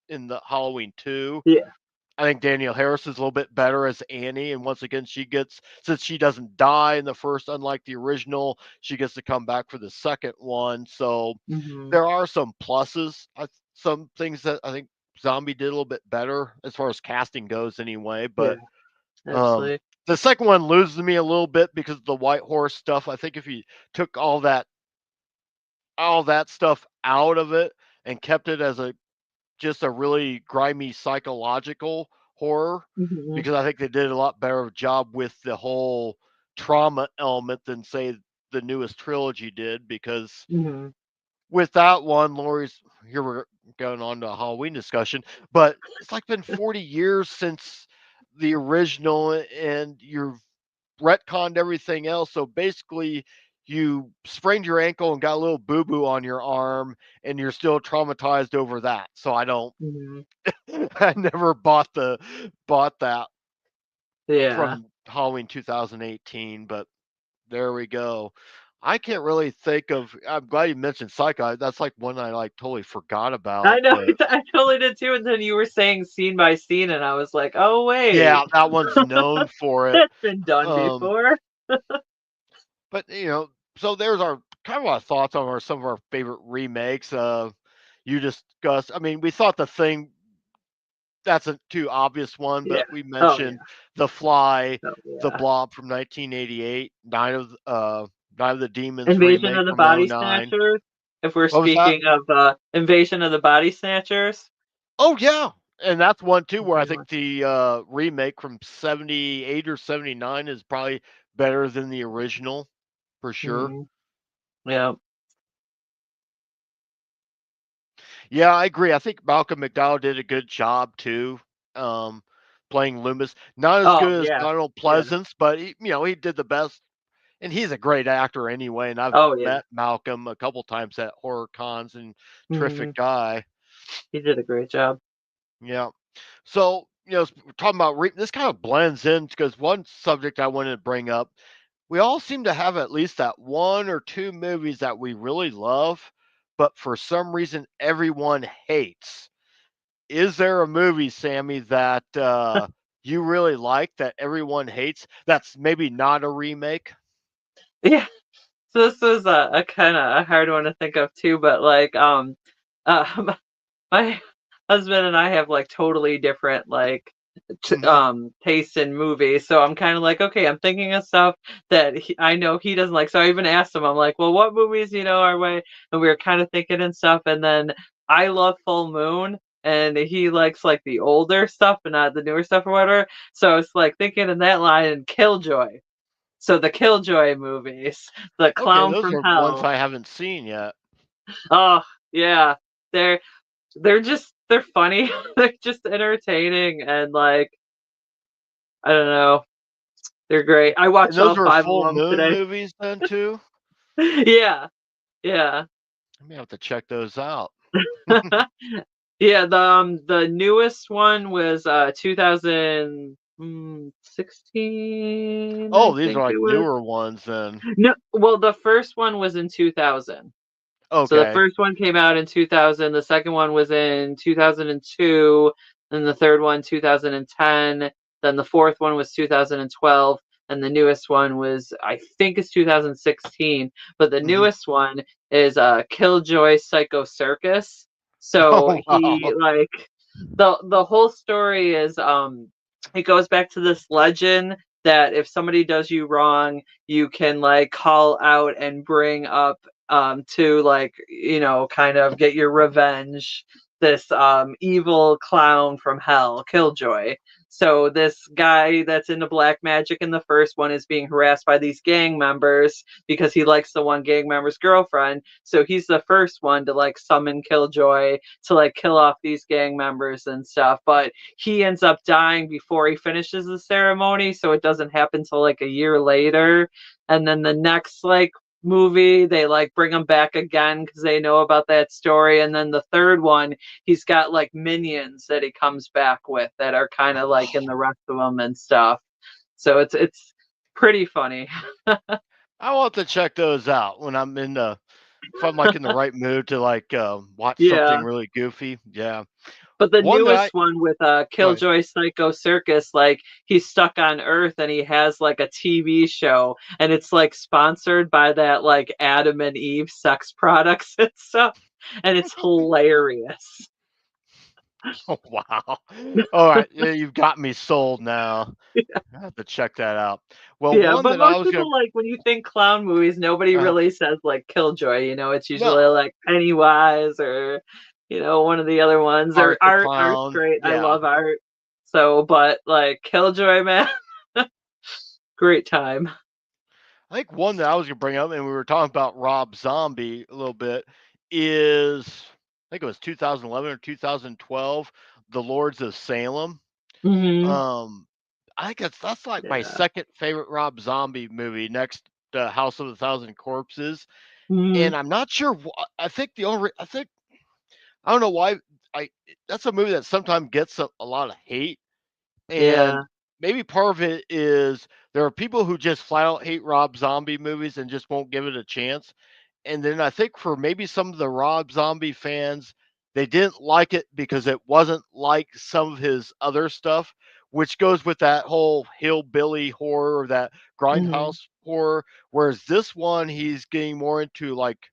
in the Halloween 2. Yeah. I think Danielle Harris is a little bit better as Annie, and once again, she gets since she doesn't die in the first, unlike the original, she gets to come back for the second one. So Mhm. there are some pluses, some things that I think Zombie did a little bit better as far as casting goes, anyway. Yeah, But um, absolutely. the second one loses me a little bit because of the White Horse stuff. I think if you took all that stuff out of it, and kept it as a just a really grimy psychological horror, Mhm. because I think they did a lot better job with the whole trauma element than say the newest trilogy did. Because Mhm. with that one, Lori's here we're going on to a Halloween discussion, but it's like been 40 years since the original, and you've retconned everything else. So basically, you sprained your ankle and got a little boo boo on your arm, and you're still traumatized over that. So I don't, Mhm. I never bought that Yeah. from Halloween 2018, but there we go. I can't really think of. I'm glad you mentioned Psycho. That's like one I like totally forgot I about. know, But I totally did too, and then you were saying scene by scene, and I was like, "Oh, wait, yeah, that one's known for it. that's been done Um, before." but so there's our kind of our thoughts on some of our favorite remakes. You discussed. I mean, we thought The Thing, that's a too obvious one, Yeah. but we Oh, yeah. mentioned The Fly, Oh, The yeah. Blob from 1988, Night of the Demons Invasion remake of the from Body '09. Snatchers, if we're What was that? speaking of, Invasion of the Body Snatchers. Oh yeah, and that's one too That's a where I good think one. the remake from '78 or '79 is probably better than the original for sure. Mhm. Yeah. Yeah, I agree. I think Malcolm McDowell did a good job too, um, playing Loomis. Not as Oh, good as yeah. Donald Yeah. Pleasance, but he did the best, and he's a great actor anyway. And I've Oh, yeah. met Malcolm a couple times at horror cons, and terrific Mhm. guy. He did a great job. Yeah. So we're talking about this kind of blends in because one subject I wanted to bring up, we all seem to have at least that one or two movies that we really love, but for some reason everyone hates. Is there a movie, Sammy, that you really like that everyone hates? That's maybe not a remake. Yeah. So this was a kinda a hard one to think of too, but, like, uh, my husband and I have, like, totally different, like, Hmm. taste in movies, so I'm kinda like, "Okay, I'm thinking of stuff that I know he doesn't like." So I even asked him, I'm like, "Well, what movies, are way?" And we were kinda thinking and stuff, and then I love Full Moon, and he likes, like, the older stuff, but not the newer stuff or whatever, so it's like thinking in that line, and Killjoy. So the Killjoy movies, The Okay, Clown those from are ones Hell. I haven't seen yet. Oh, yeah. They're they're funny. They're just entertaining and, like, I don't know, they're great. I And watched those all are 5 of full them moon today. movies then too? Yeah, yeah. I may have to check those out. Yeah, the newest one was, 2016, I Oh, these are think it like was. newer ones then. No, well, the first one was in 2000. So the Okay. first one came out in 2000, the second one was in 2002, then the third one 2010, then the fourth one was 2012, and the newest one was I think it's 2016, but the Hmm. newest one is Killjoy Psycho Circus. So Oh he wow. like the whole story is it goes back to this legend that if somebody does you wrong, you can like call out and bring up to like kind of get your revenge, this evil clown from hell, Killjoy. So this guy that's into black magic in the first one is being harassed by these gang members because he likes the one gang member's girlfriend, so he's the first one to like summon Killjoy to like kill off these gang members and stuff, but he ends up dying before he finishes the ceremony, so it doesn't happen till like a year later. And then the next like movie they like bring him back again because they know about that story, and then the third one he's got like minions that he comes back with that are kind of like in the rest of them and stuff, so it's pretty funny. I want to check those out when I'm in the if I'm like in the right mood to like watch Yeah. something really goofy. Yeah. But the One that newest one with go ahead. Killjoy Psycho Circus, like he's stuck on Earth and he has like a TV show, and it's like sponsored by that like Adam and Eve sex products and stuff, and it's hilarious. Oh wow. All right. Yeah, you've got me sold now. I have to check that out. Well, Yeah, one but that I most was gonna people like when you think clown movies, nobody uh, really says like Killjoy. It's usually no. like Pennywise or. one of the other ones. Or Art the Art's Clown. great. I Yeah. love Art. So, but like Killjoy, man, great time. I think one that I was gonna bring up, and we were talking about Rob Zombie a little bit, is I think it was 2011 or 2012, The Lords of Salem. Hmm. Um, I think that's like my Yeah. second favorite Rob Zombie movie, next to House of a Thousand Corpses. Hmm. And I'm not sure. I think the only I think I don't know why I that's a movie that sometimes gets a lot of hate, and Yeah. maybe part of it is there are people who just flat out hate Rob Zombie movies and just won't give it a chance. And then I think for maybe some of the Rob Zombie fans, they didn't like it because it wasn't like some of his other stuff, which goes with that whole hillbilly horror or that Hmm. grindhouse horror. Whereas this one, he's getting more into like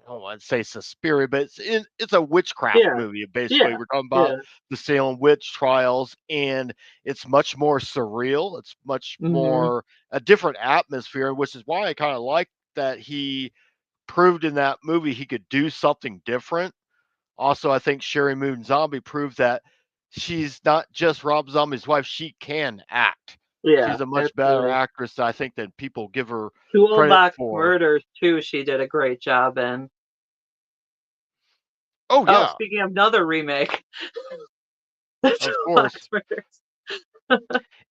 I don't want to say Suspiria, but it's a witchcraft Yeah. movie. Basically, Yeah. we're talking about Yeah. the Salem witch trials, and it's much more surreal. It's much Hmm. more a different atmosphere, which is why I kind of like that he proved in that movie he could do something different. Also, I think Sherry Moon Zombie proved that she's not just Rob Zombie's wife; she can act. Yeah. She's a much better Absolutely. actress, I think, than people give her credit Toolbox for. Murders too. She did a great job in. Oh Oh, yeah, speaking of another remake, of Toolbox course. Murders.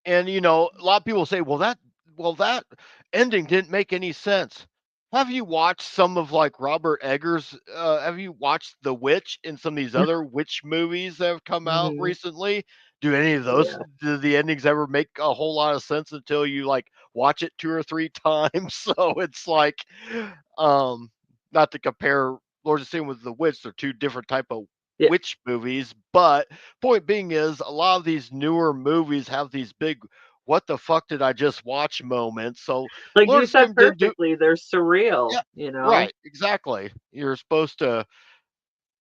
And a lot of people say, "Well, that ending didn't make any sense." Have you watched some of like Robert Eggers? Have you watched The Witch and some of these other witch movies that have come out Hmm. recently? Do any of those Yeah. do the endings ever make a whole lot of sense until you like watch it two or three times? So it's like, um, not to compare Lord of Sin with The Witch, they're two different type of Yeah. witch movies, but point being is a lot of these newer movies have these big what the fuck did I just watch moments. So Like Lord you of said Sin didn't do perfectly, they're surreal, yeah, you know? right, exactly. You're supposed to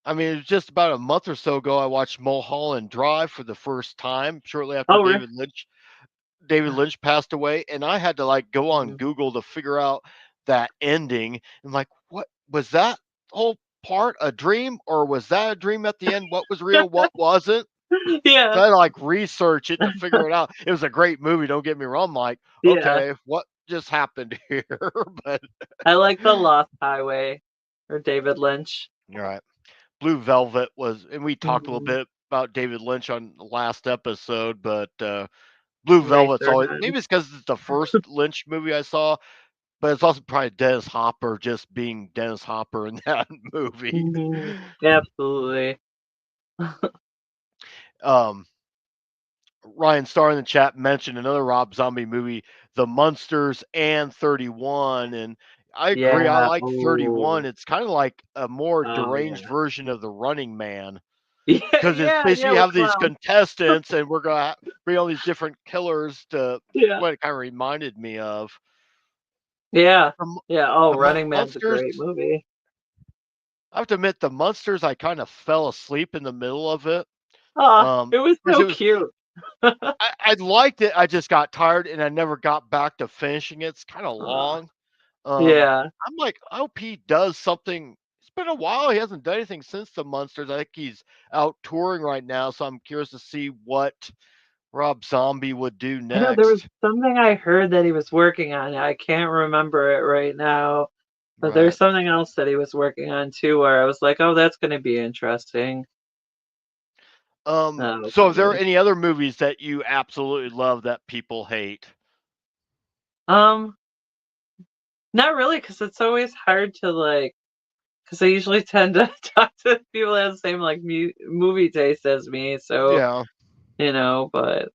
I mean, it was just about a month or so ago I watched Mulholland Drive for the first time shortly after Oh, re David Lynch passed away, and I had to like go on Mhm. Google to figure out that ending. And like, what was that whole part a dream, or was that a dream at the end? What was real? What wasn't? Yeah, So I had to like research it to figure it out. It was a great movie. Don't get me wrong. I'm like, yeah. okay, what just happened here? But I like The Lost Highway or David Lynch. all right, Blue Velvet was, and we talked a little Mhm. bit about David Lynch on the last episode, but Blue Velvet's Eraserhead. always maybe it's because it's the first Lynch movie I saw, but it's also probably Dennis Hopper just being Dennis Hopper in that movie. Mhm. Absolutely. Um, Ryan Starr in the chat mentioned another Rob Zombie movie, The Munsters and 31, and I agree. I Yeah. like 31. Oh. It's kind of like a more Oh, deranged yeah. version of The Running Man Yeah, because it's yeah, yeah, basically you with have these clowns. contestants, and we're gonna bring all these different killers to Yeah. what it kind of reminded me of. Yeah. The, Mu- Yeah, oh, the Running Man's a Munsters. great movie. I have to admit, the Munsters. I kind of fell asleep in the middle of it. Oh, it was Because so it was cute. I liked it, I just got tired and I never got back to finishing it. It's kinda Aw. long. Yeah. I'm like, I hope he does something. It's been a while, he hasn't done anything since the Munsters. I think he's out touring right now, so I'm curious to see what Rob Zombie would do I know there was next. something I heard that he was working on. I can't remember it right now, but there's Right. something else that he was working on too where I was like, "Oh, that's gonna be interesting." Oh, So are there goodness. any other movies that you absolutely love that people hate? Um, Not really, because it's always hard to, like, because I usually tend to talk to people that have the same, like, movie taste as me, so, Yeah. but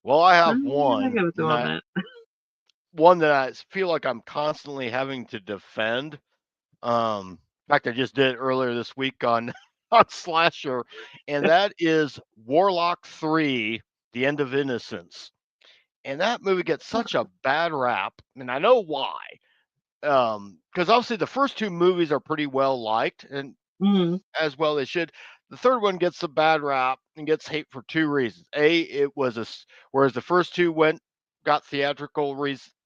Well, I have I give it to and him I that. one that I feel like I'm constantly having to defend. In fact, I just did it earlier this week on on Slasher, and that is Warlock 3: The End of Innocence. And that movie gets such a bad rap, and I know why. Because obviously the first two movies are pretty well liked, and Mhm. as well they should. The third one gets a bad rap and gets hate for two reasons. A, it was whereas the first two got theatrical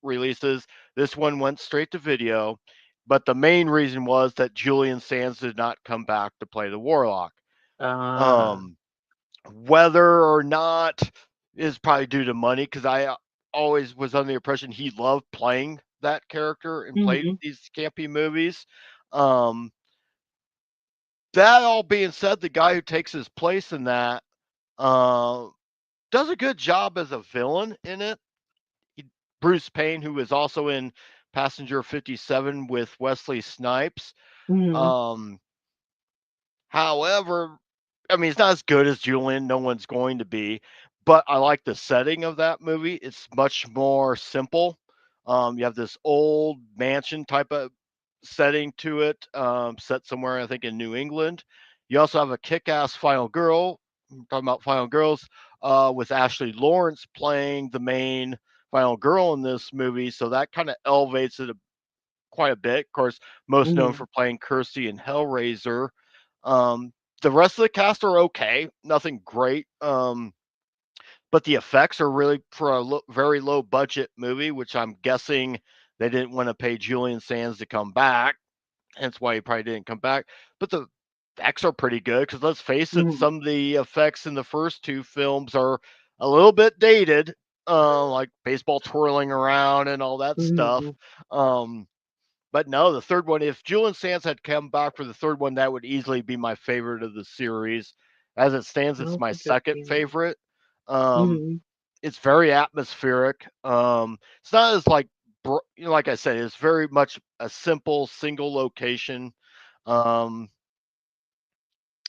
releases, this one went straight to video. but the main reason was that Julian Sands did not come back to play the Warlock. Uh, Um, Whether or not is probably due to money, because I always was under the impression he loved playing that character and played mhm, these campy movies. Um, that all being said, the guy who takes his place in that uh, does a good job as a villain in it. He, Bruce Payne, who was also in Passenger 57 with Wesley Snipes. mhm, Um, However, I mean, it's not as good as Julian. No one's going to be, but I like the setting of that movie. It's much more simple. You have this old mansion type of setting to it, set somewhere, I think, in New England. You also have a kick-ass final girl. I'm talking about Final Girls, with Ashley Lawrence playing the main final girl in this movie. So that kind of elevates it quite a bit. Of course, most known mhm, for playing Kirsty in Hellraiser. Um, the rest of the cast are okay, nothing great. But the effects are really for a very low budget movie, which I'm guessing they didn't want to pay Julian Sands to come back. Hence why he probably didn't come back. But the effects are pretty good because let's face it, mhm, some of the effects in the first two films are a little bit dated, like baseball twirling around and all that stuff. mhm. Um, but no, the third one, if Julian Sands had come back for the third one, that would easily be my favorite of the series. As it stands, I it's don't my think I've second seen that. favorite. Um, Mhm, it's very atmospheric. It's not as like, like I said, it's very much a simple single location. Um,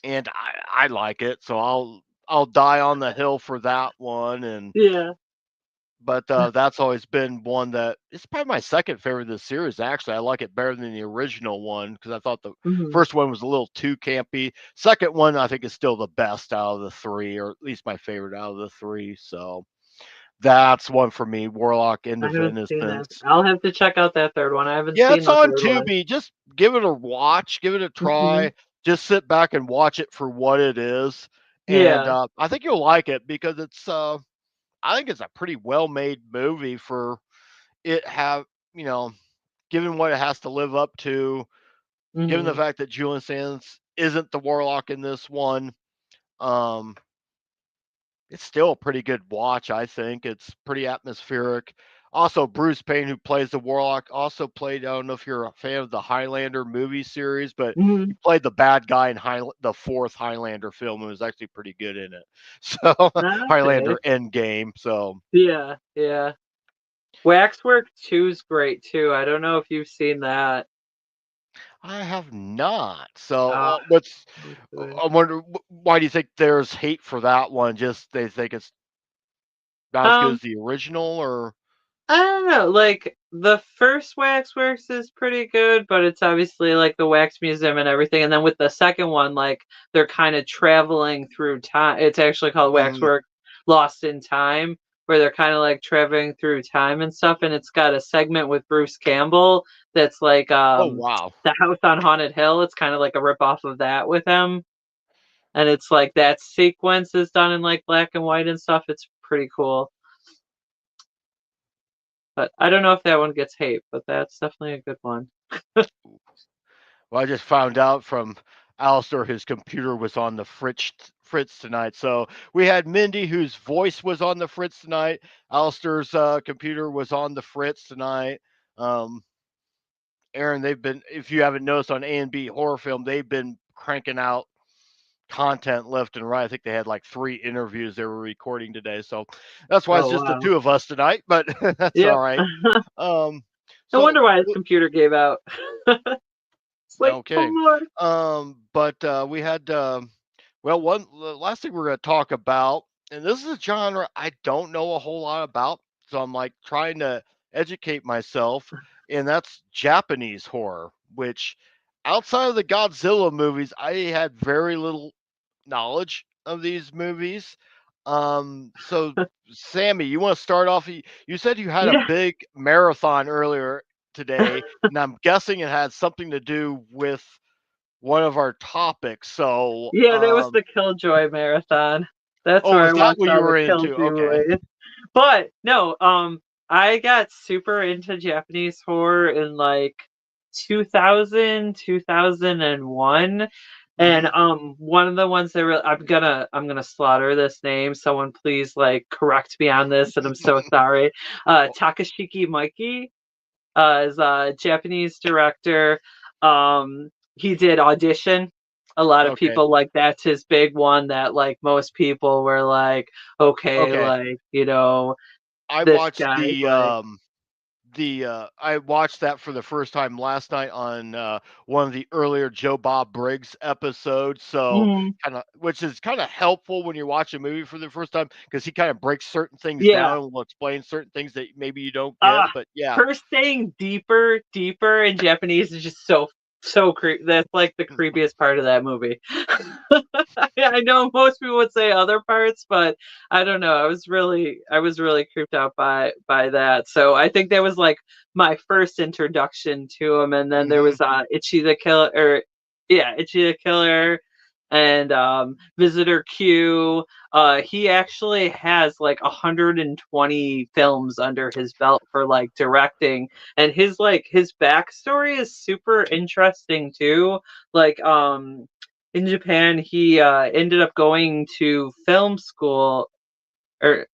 and I like it, so I'll die on the hill for that one. And yeah. but that's always been one that it's probably my second favorite of the series. Actually, I like it better than the original one because I thought the Mhm. first one was a little too campy. Second one, I think, is still the best out of the three, or at least my favorite out of the three. So that's one for me. Warlock, End I of haven't seen that. Innocence. I'll have to check out that third one. I haven't Yeah, seen it's the on third one. Tubi. Just give it a watch, give it a Mhm. try. Just sit back and watch it for what it is, and Yeah. I think you'll like it because it's. I think it's a pretty well made movie for it have you know given what it has to live up to, given the Mhm. fact that Julian Sands isn't the warlock in this one. um it's still a pretty good watch. I think it's pretty atmospheric. Also, Bruce Payne, who plays the warlock, also played, I don't know if you're a fan of the Highlander movie series, but he Mhm. played the bad guy in the fourth Highlander film and was actually pretty good in it. So Okay. Highlander Endgame. So Yeah, yeah. Waxwork 2's great too. I don't know if you've seen that. I have not. So Ah, what's so good. I wonder why do you think there's hate for that one? Just they think it's not as good Um, as the original, or I don't know. Like the first Waxworks is pretty good, but it's obviously like the wax museum and everything. And then with the second one, like they're kind of traveling through time. It's actually called mhm. Waxwork Lost in Time, where they're kind of like traveling through time and stuff. And it's got a segment with Bruce Campbell that's like Oh wow. the House on Haunted Hill. It's kind of like a rip off of that with him. And it's like that sequence is done in like black and white and stuff. It's pretty cool. But I don't know if that one gets hate, but that's definitely a good one. Well, I just found out from Alistair his computer was on the Fritz tonight. So we had Mindy whose voice was on the Fritz tonight. Alistair's computer was on the Fritz tonight. Um, Aaron, they've been, if you haven't noticed on A&B Horror Film, they've been cranking out content left and right. I think they had like 3 interviews they were recording today. So that's why it's Oh just the wow. two of us tonight, but that's all Yep. right. Um, No so wonder why his computer gave out. It's like, okay. oh Lord. But we had well, one the last thing we're going to talk about, and this is a genre I don't know a whole lot about, so I'm like trying to educate myself, and that's Japanese horror, which outside of the Godzilla movies, I had very little knowledge of these movies. So Sammy, you want to start off? You said you had a Yeah. big marathon earlier today, and I'm guessing it had something to do with one of our topics. So, Yeah, that was the Killjoy marathon. That's oh, where I is that watched what you all the were into? Killjoy Okay. movies. But no, I got super into Japanese horror in like 2000, 2001. And Hmm. one of the ones that really, I'm gonna slaughter this name. Someone please like correct me on this, and I'm so sorry. Takashiki Mikey is a Japanese director. He did Audition. A lot of Okay. people like that's his big one that like most people were like, okay, Okay. like I this watched guy like. I watched that for the first time last night on one of the earlier Joe Bob Briggs episodes. So Mhm. kind of, which is kind of helpful when you watch a movie for the first time because he kind of breaks certain things Yeah. down and will explain certain things that maybe you don't get. Uh But yeah. Her saying deeper in Japanese is just so creepy. That's like the creepiest part of that movie. I know most people would say other parts, but I don't know. I was really creeped out by that. So I think that was like my first introduction to him, and then there Hmm. was Itchy the Killer, or yeah, Itchy the Killer, and Visitor Q. He actually has like 120 films under his belt for like directing, and his backstory is super interesting too. Like in Japan, he ended up going to film school, or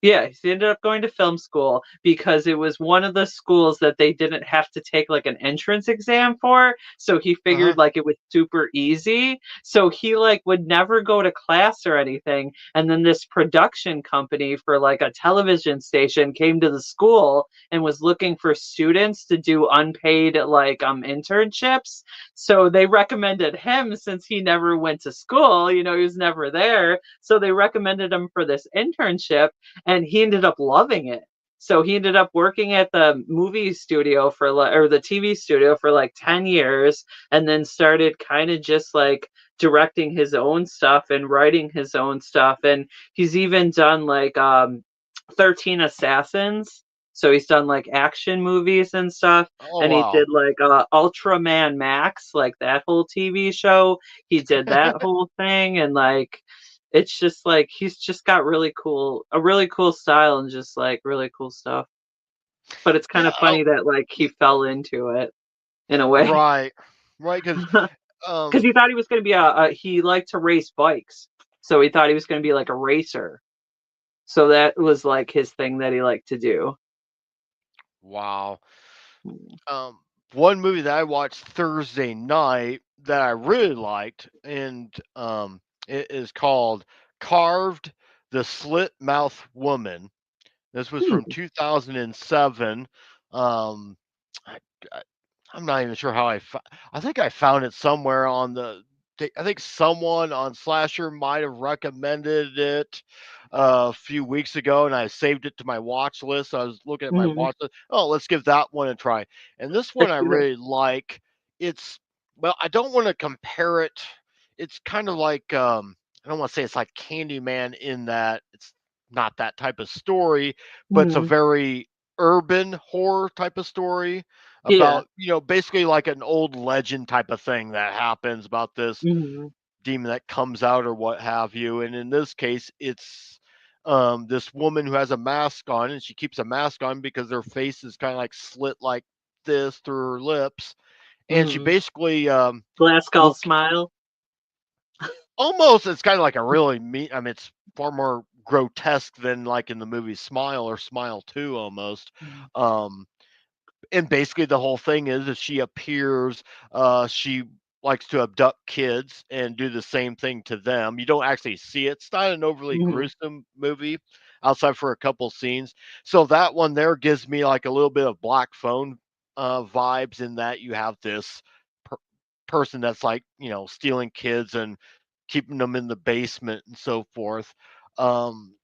yeah, he ended up going to film school because it was one of the schools that they didn't have to take like an entrance exam for. So he Uh-huh. figured like it was super easy. So he like would never go to class or anything. And then this production company for like a television station came to the school and was looking for students to do unpaid like internships. So they recommended him since he never went to school, he was never there. So they recommended him for this internship and he ended up loving it. So he ended up working at the movie studio for like, or the TV studio for like 10 years, and then started kind of just like directing his own stuff and writing his own stuff. And he's even done like 13 Assassins. So he's done like action movies and stuff. Oh And he wow. did like Ultraman Max, like that whole TV show. He did that whole thing. And like, it's just like he's just got a really cool style and just like really cool stuff. But it's kind Yeah. of funny that like he fell into it in a way Right. Right. Because because he thought he was going to be he liked to race bikes, so he thought he was going to be like a racer. So that was like his thing that he liked to do. wow. Um, one movie that I watched Thursday night that I really liked, and it is called Carved: The Slit Mouth Woman. This was from Hmm. 2007. Um, I, I, I'm not even sure how I think I found it somewhere on I think someone on Slasher might have recommended it a few weeks ago, and I saved it to my watch list. I was looking at my Hmm. watch list. Oh, let's give that one a try. And this one I really like. It's well, I don't want to compare it. It's kind of like I don't want to say it's like Candyman in that it's not that type of story, but it's a Hmm. very urban horror type of story Yeah. about, basically like an old legend type of thing that happens about this Hmm. demon that comes out or what have you. And in this case, it's this woman who has a mask on, and she keeps a mask on because her face is kind of like slit like this through her lips. And she Hmm. basically Glasgow will smile. almost, it's kind of like a really mean, I mean, it's far more grotesque than like in the movie Smile or Smile 2 almost. Mhm. Um, and basically the whole thing is that she appears, she likes to abduct kids and do the same thing to them. You don't actually see it. It's not an overly Mhm. gruesome movie outside for a couple scenes. So that one there gives me like a little bit of Black Phone vibes, in that you have this per- person that's like, stealing kids and keeping them in the basement and so forth. Um,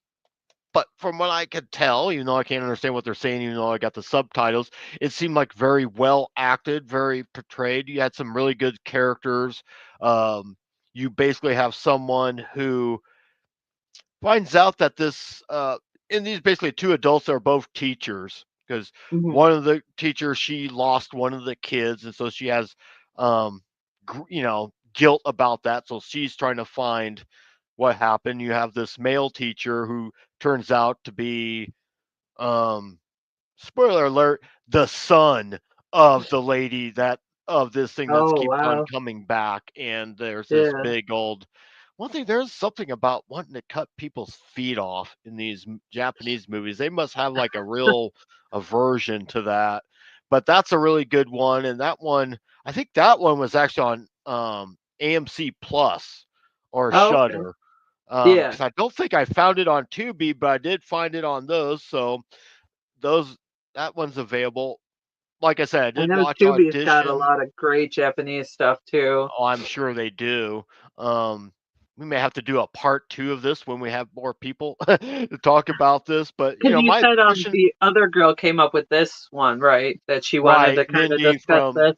but from what I could tell, even though I can't understand what they're saying, even though I got the subtitles, it seemed like very well acted, very portrayed. You had some really good characters. Um, you basically have someone who finds out that and these basically two adults are both teachers, because Mhm. one of the teachers, she lost one of the kids, and so she has, um, guilt about that. So she's trying to find what happened. You have this male teacher who turns out to be, um, spoiler alert, the son of the lady that of this thing that's Oh, keeps on wow. coming back, and there's this Yeah. big old one thing. There's something about wanting to cut people's feet off in these Japanese movies. They must have like a real aversion to that. But that's a really good one, and that one, I think that one was actually on AMC Plus or Oh, okay. Shutter. Yeah. Because I don't think I found it on Tubi, but I did find it on those. So those that one's available. Like I said, I I did know watch Tubi's got a Audition. lot of great Japanese stuff too. Oh, I'm sure they do. Um, we may have to do a part two of this when we have more people to talk about this. But Because you my said question, the other girl came up with this one, right? That she wanted right? to kind of Mindy discuss from this.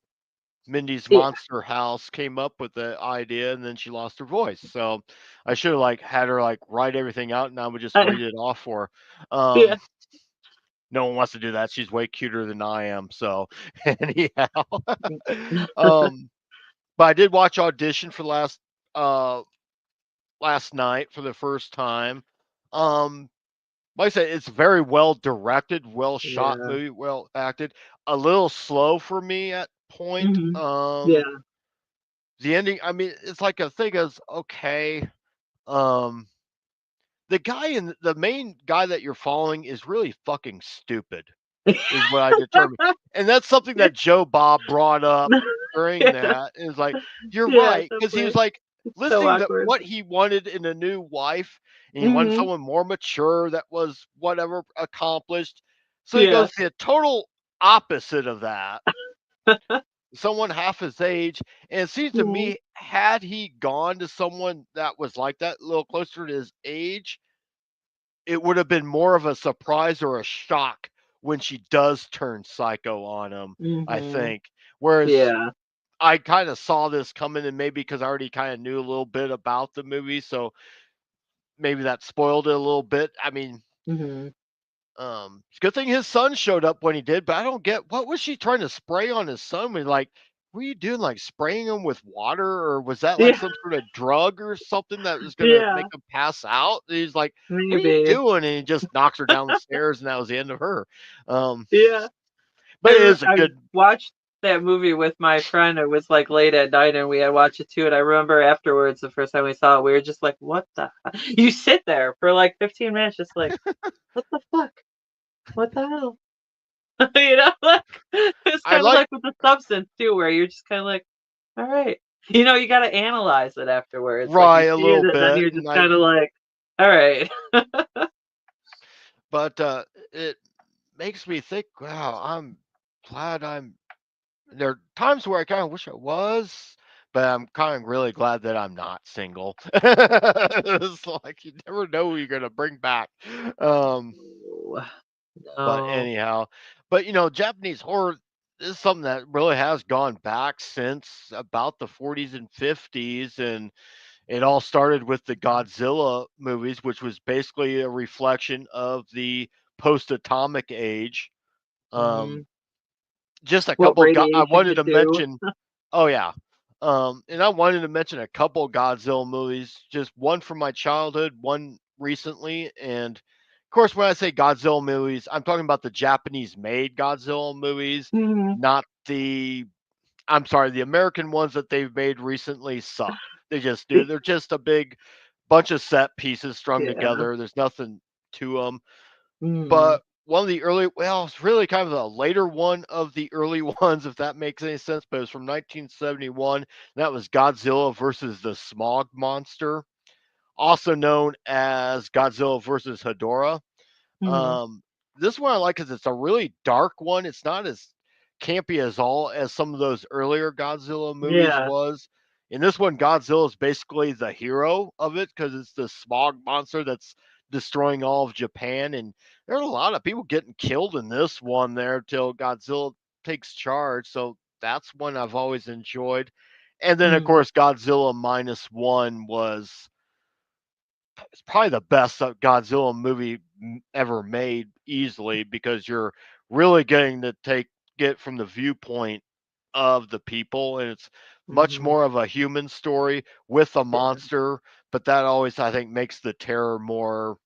Mindy's Yeah. Monster House came up with the idea, and then she lost her voice. So I should have like had her like write everything out, and I would just read it off for her. Yeah. No one wants to do that. She's way cuter than I am. So anyhow, um, but I did watch Audition for uh last night for the first time. Um, like I said, it's very well directed, well shot Yeah. movie, well acted. A little slow for me at point. Hmm. Yeah. The ending. I mean, it's like a thing is okay. Um, the guy in the main guy that you're following is really fucking stupid. Is what I determined. And that's something that Joe Bob brought up during Yeah. that. Is like, you're Yeah. right, because he was Definitely. like It's so listing that awkward. what he wanted in a new wife, and he wanted Hmm. someone more mature that was whatever accomplished. So he Yeah. goes the total opposite of that. Someone half his age. And it seems to Hmm. me, had he gone to someone that was like that, a little closer to his age, it would have been more of a surprise or a shock when she does turn psycho on him, I Hmm. think. Whereas Yeah. I kind of saw this coming, and maybe because I already kind of knew a little bit about the movie, so maybe that spoiled it a little bit. I mean, Hmm. it's a good thing his son showed up when he did, but I don't get what was she trying to spray on his son? Like, what were you doing? Like spraying him with water, or was that like Yeah. some sort of drug or something that was gonna Yeah. make him pass out? And he's like, "What are you Maybe. doing?" And he just knocks her down the stairs, and that was the end of her. Um, Yeah. but it is a I good. watched that movie with my friend. It was like late at night, and we had watched it too. And I remember afterwards, the first time we saw it, we were just like, "What the?" You sit there for like 15 minutes, just like, "What the fuck? What the hell?" Like it's I kind of like like with the substance too, where you're just kind of like, "All right," you got to analyze it afterwards. Like Rye you a see it, little and then bit, you're and just I kind of like, "All right." but it makes me think. Wow, I'm glad I'm there are times where I kind of wish I was, but I'm kind of really glad that I'm not single. It's like you never know who you're gonna bring back. Um, No, but no. anyhow, but Japanese horror is something that really has gone back since about the 40s and 50s, and it all started with the Godzilla movies, which was basically a reflection of the post-atomic age. Hmm. Um, just a What couple. I radiation wanted could to do. mention. Oh yeah. And I wanted to mention a couple Godzilla movies, just one from my childhood, one recently, and of course, when I say Godzilla movies, I'm talking about the Japanese-made Godzilla movies, Hmm. not the. I'm sorry, the American ones that they've made recently suck. They just do. They're just a big bunch of set pieces strung Yeah. together. There's nothing to them. Mhm. But one of the early, well, it's really kind of the later one of the early ones, if that makes any sense. But it was from 1971. And that was Godzilla versus the Smog Monster, also known as Godzilla versus Hedorah. Mhm. Um, this one I like because it's a really dark one. It's not as campy as all as some of those earlier Godzilla movies Yeah. was. In this one, Godzilla is basically the hero of it because it's the smog monster that's destroying all of Japan. And there's a lot of people getting killed in this one there till Godzilla takes charge. So that's one I've always enjoyed. And then, of Mhm. course, Godzilla minus one was it's probably the best Godzilla movie ever made easily because you're really getting to get from the viewpoint of the people, and it's much Mhm. more of a human story with a Yeah. monster, but that always I think makes the terror more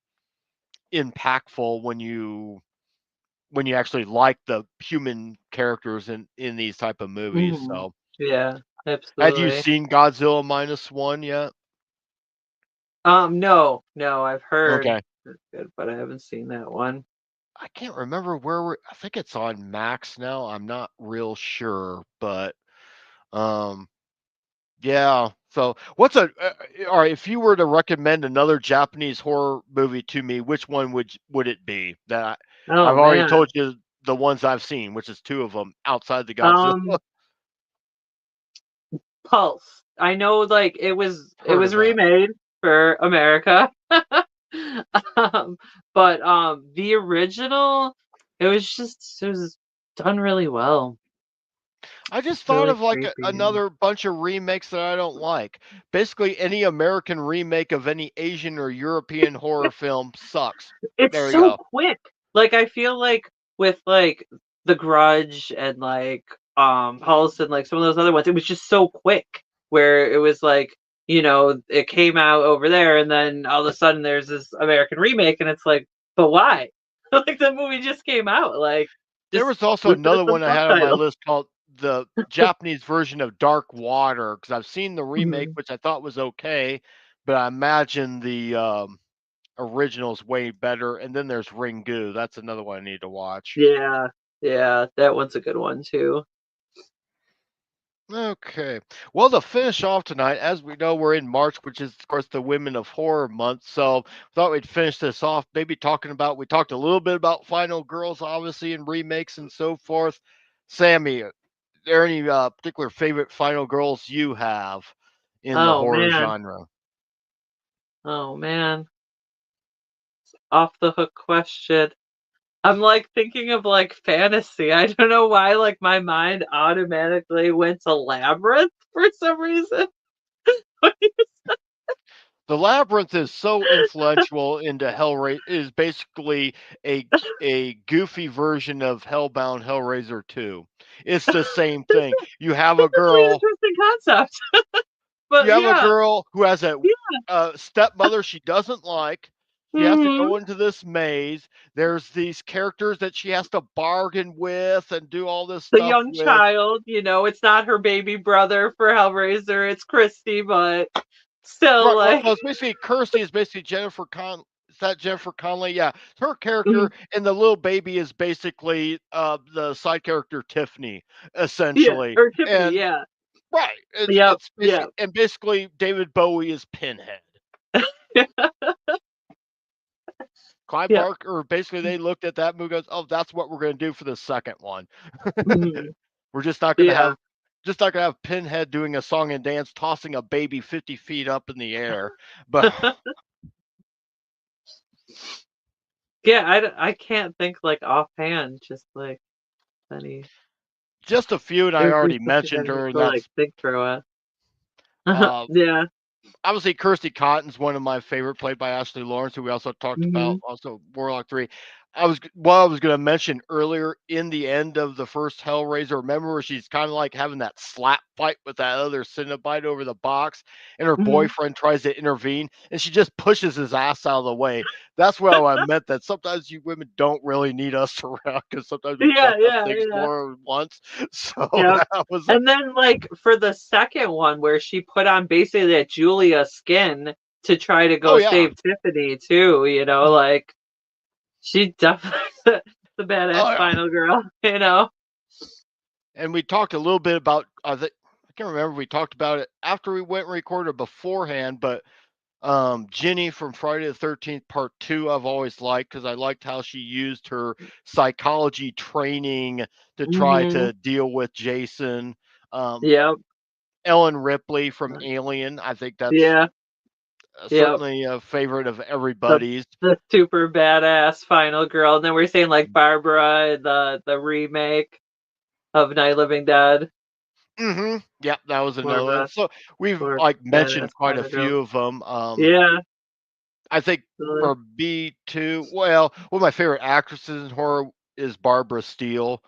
impactful when you when you actually like the human characters in these type of movies. Mhm. So, Yeah, had you absolutely. seen Godzilla minus one yet? No, no, I've heard Okay. it's good, but I haven't seen that one. I can't remember where we're. I think it's on Max now. I'm not real sure, but um, yeah. So, what's all right? If you were to recommend another Japanese horror movie to me, which one would it be? Oh I've already man. told you the ones I've seen, which is two of them outside the Godzilla. Um, Pulse. I know like it Heard was of that. remade for America. But the original it was done really well. I just thought Really of like creepy. another bunch of remakes that I don't like. Basically, any American remake of any Asian or European horror film sucks. It's There we so go. quick. Like I feel like with like The Grudge and like Pulse and like some of those other ones, it was just so quick where it was like, it came out over there and then all of a sudden there's this American remake and it's like, but why? Like the movie just came out. Like There just was also listen to another some one I had on my subtitles. list called the Japanese version of Dark Water because I've seen the remake, Mhm. which I thought was okay, but I imagine the original is way better. And then there's Ringu. That's another one I need to watch. Yeah. Yeah, that one's a good one too. Okay. Well, to finish off tonight, as we know, we're in March, which is, of course, the Women of Horror Month. So, thought we'd finish this off, maybe talking about. We talked a little bit about Final Girls, obviously, and remakes and so forth. Sammy, are there any particular favorite Final Girls you have in the Oh horror man. genre? Oh man. Off the hook question. I'm like thinking of like fantasy. I don't know why like my mind automatically went to Labyrinth for some reason. The Labyrinth is so influential into Hellraiser. Is basically a a goofy version of Hellbound Hellraiser 2. It's the same thing. You have a That's an girl interesting concept. You But have a yeah, girl who has yeah. a stepmother she doesn't like. She has to Hmm. go into this maze. There's these characters that she has to bargain with and do all this The stuff young with. child, it's not her baby brother for Hellraiser, it's Christy, but still Right. Well, like it's basically Kirsty is basically Jennifer Con. Is that Jennifer Connelly? Yeah, her mhm. character, and the little baby is basically the side character Tiffany, Yeah, essentially. or Tiffany, And yeah. right, it's Yep, it's basically yep. and basically David Bowie is Pinhead. Clive Yep. Barker, basically, they looked at that movie, goes, "Oh, that's what we're going to do for the second one. Mhm. We're just not going to Yeah. have, just not going to have Pinhead doing a song and dance, tossing a baby 50 feet up in the air." But Yeah, I can't think, like, offhand, just, like, any just a few, and it I would be already something mentioned I'd have her, and to, like, that's think through it. uh, Yeah. obviously Kirsty Cotton's one of my favorite, played by Ashley Lawrence, who we also talked about, Mhm. also Warlock 3. What I was going to mention earlier in the end of the first Hellraiser, remember where she's kind of like having that slap fight with that other Cenobite over the box, and her Mhm. boyfriend tries to intervene, and she just pushes his ass out of the way. That's what I meant, that sometimes you women don't really need us around because sometimes we Yeah, fuck up yeah, things yeah. more than once. So Yep. that was, And then, like, for the second one where she put on basically that Julia skin to try to oh go yeah, save Tiffany too, mhm. like, she definitely the Oh badass yeah. final girl, you know? And we talked a little bit about I can't remember if we talked about it after we went and recorded beforehand, but Ginny from Friday the 13th Part 2 I've always liked because I liked how she used her psychology training to try Mhm. to deal with Jason. Um, Yep. Ellen Ripley from Alien, I think that's Yeah. Yep. certainly a favorite of The everybody's. the super badass final girl, and then we're saying, like, Barbara in the remake of Night of the Living Dead. Mhm. Yeah, that was More of another one. a So we've more like badass mentioned quite a final girl. few of them. Yeah. I think Really. for B2, well, one of my favorite actresses in horror is Barbara Steele,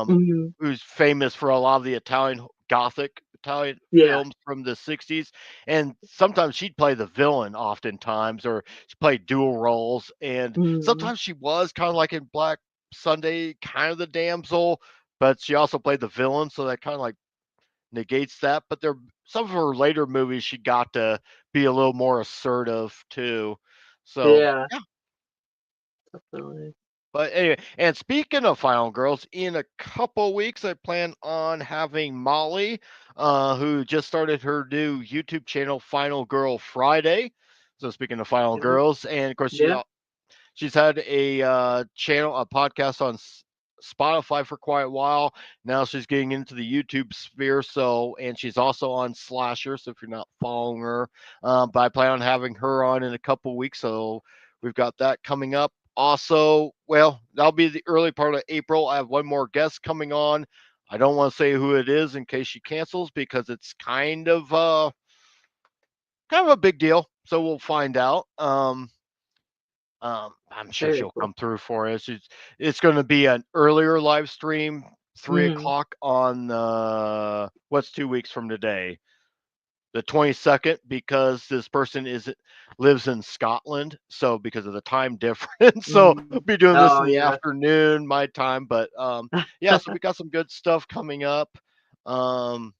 Mhm. who's famous for a lot of the Italian Gothic Italian Yeah. films from the 60s. And sometimes she'd play the villain, oftentimes, or she played dual roles. And Mhm. sometimes she was kind of like in Black. Sunday, kind of the damsel, but she also played the villain, so that kind of like negates that. But there, some of her later movies, she got to be a little more assertive too. So Yeah, yeah. definitely. But anyway, and speaking of Final Girls, in a couple weeks, I plan on having Molly, who just started her new YouTube channel, Final Girl Friday. So speaking of Final Yeah, Girls, and of course yeah. she's had a channel, a podcast on Spotify for quite a while. Now she's getting into the YouTube sphere. So, and she's also on Slasher. So if you're not following her, but I plan on having her on in a couple weeks. So we've got that coming up. Also, well, that'll be the early part of April. I have one more guest coming on. I don't want to say who it is in case she cancels because it's kind of a big deal. So we'll find out. I'm sure Very she'll cool. come through for us. It's going to be an earlier live stream, three Hmm. o'clock on what's 2 weeks from today, the 22nd, because this person is lives in Scotland, so because of the time difference, so we'll Hmm. be doing this Oh in the yeah. afternoon, my time. But yeah, so we got some good stuff coming up. Um,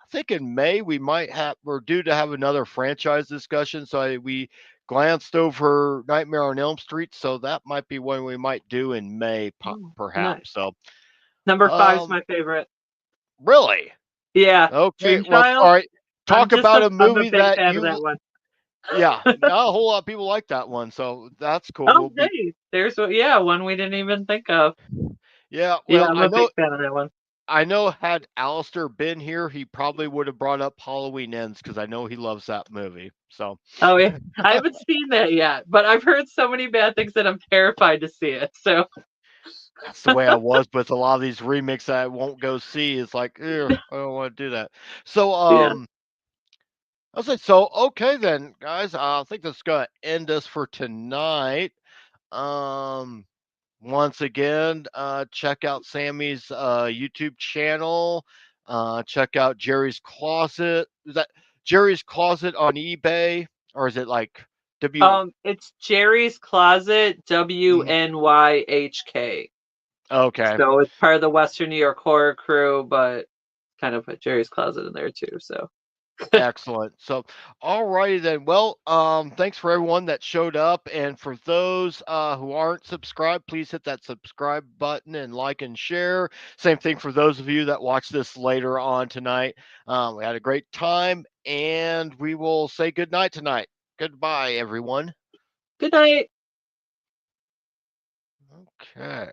I think in May we're due to have another franchise discussion. So we glanced over Nightmare on Elm Street, so that might be one we might do in May, Oh, nice. perhaps. So, Number five's um, my favorite. really, Yeah, okay. Well, Grandchild. all right. Talk about a I'm a movie big that fan of you, that one. yeah, not a whole lot of people like that one, so that's cool. Oh, We'll be, hey, there's yeah, one we didn't even think of. yeah. Yeah, Well, I'm a big fan of that one. I know had Alistair been here, he probably would have brought up Halloween Ends because I know he loves that movie. So. Oh, yeah. I haven't seen that yet, but I've heard so many bad things that I'm terrified to see it. So, That's the way I was with a lot of these remakes that I won't go see. It's like, ew, I don't want to do that. So, yeah. I was like, so okay then, guys. I think that's gonna end us for tonight. Um, Once again, check out Sammy's YouTube channel. Check out Jerry's Closet. Is that Jerry's Closet on eBay, or is it like W? It's Jerry's Closet, Mhm. WNYHK. Okay. So it's part of the Western New York horror crew, but kind of put Jerry's Closet in there too. So, Excellent. So, all righty then. Well, thanks for everyone that showed up, and for those who aren't subscribed, please hit that subscribe button and like and share. Same thing for those of you that watch this later on tonight. We had a great time, and we will say good night tonight. Goodbye, everyone. good night. Okay.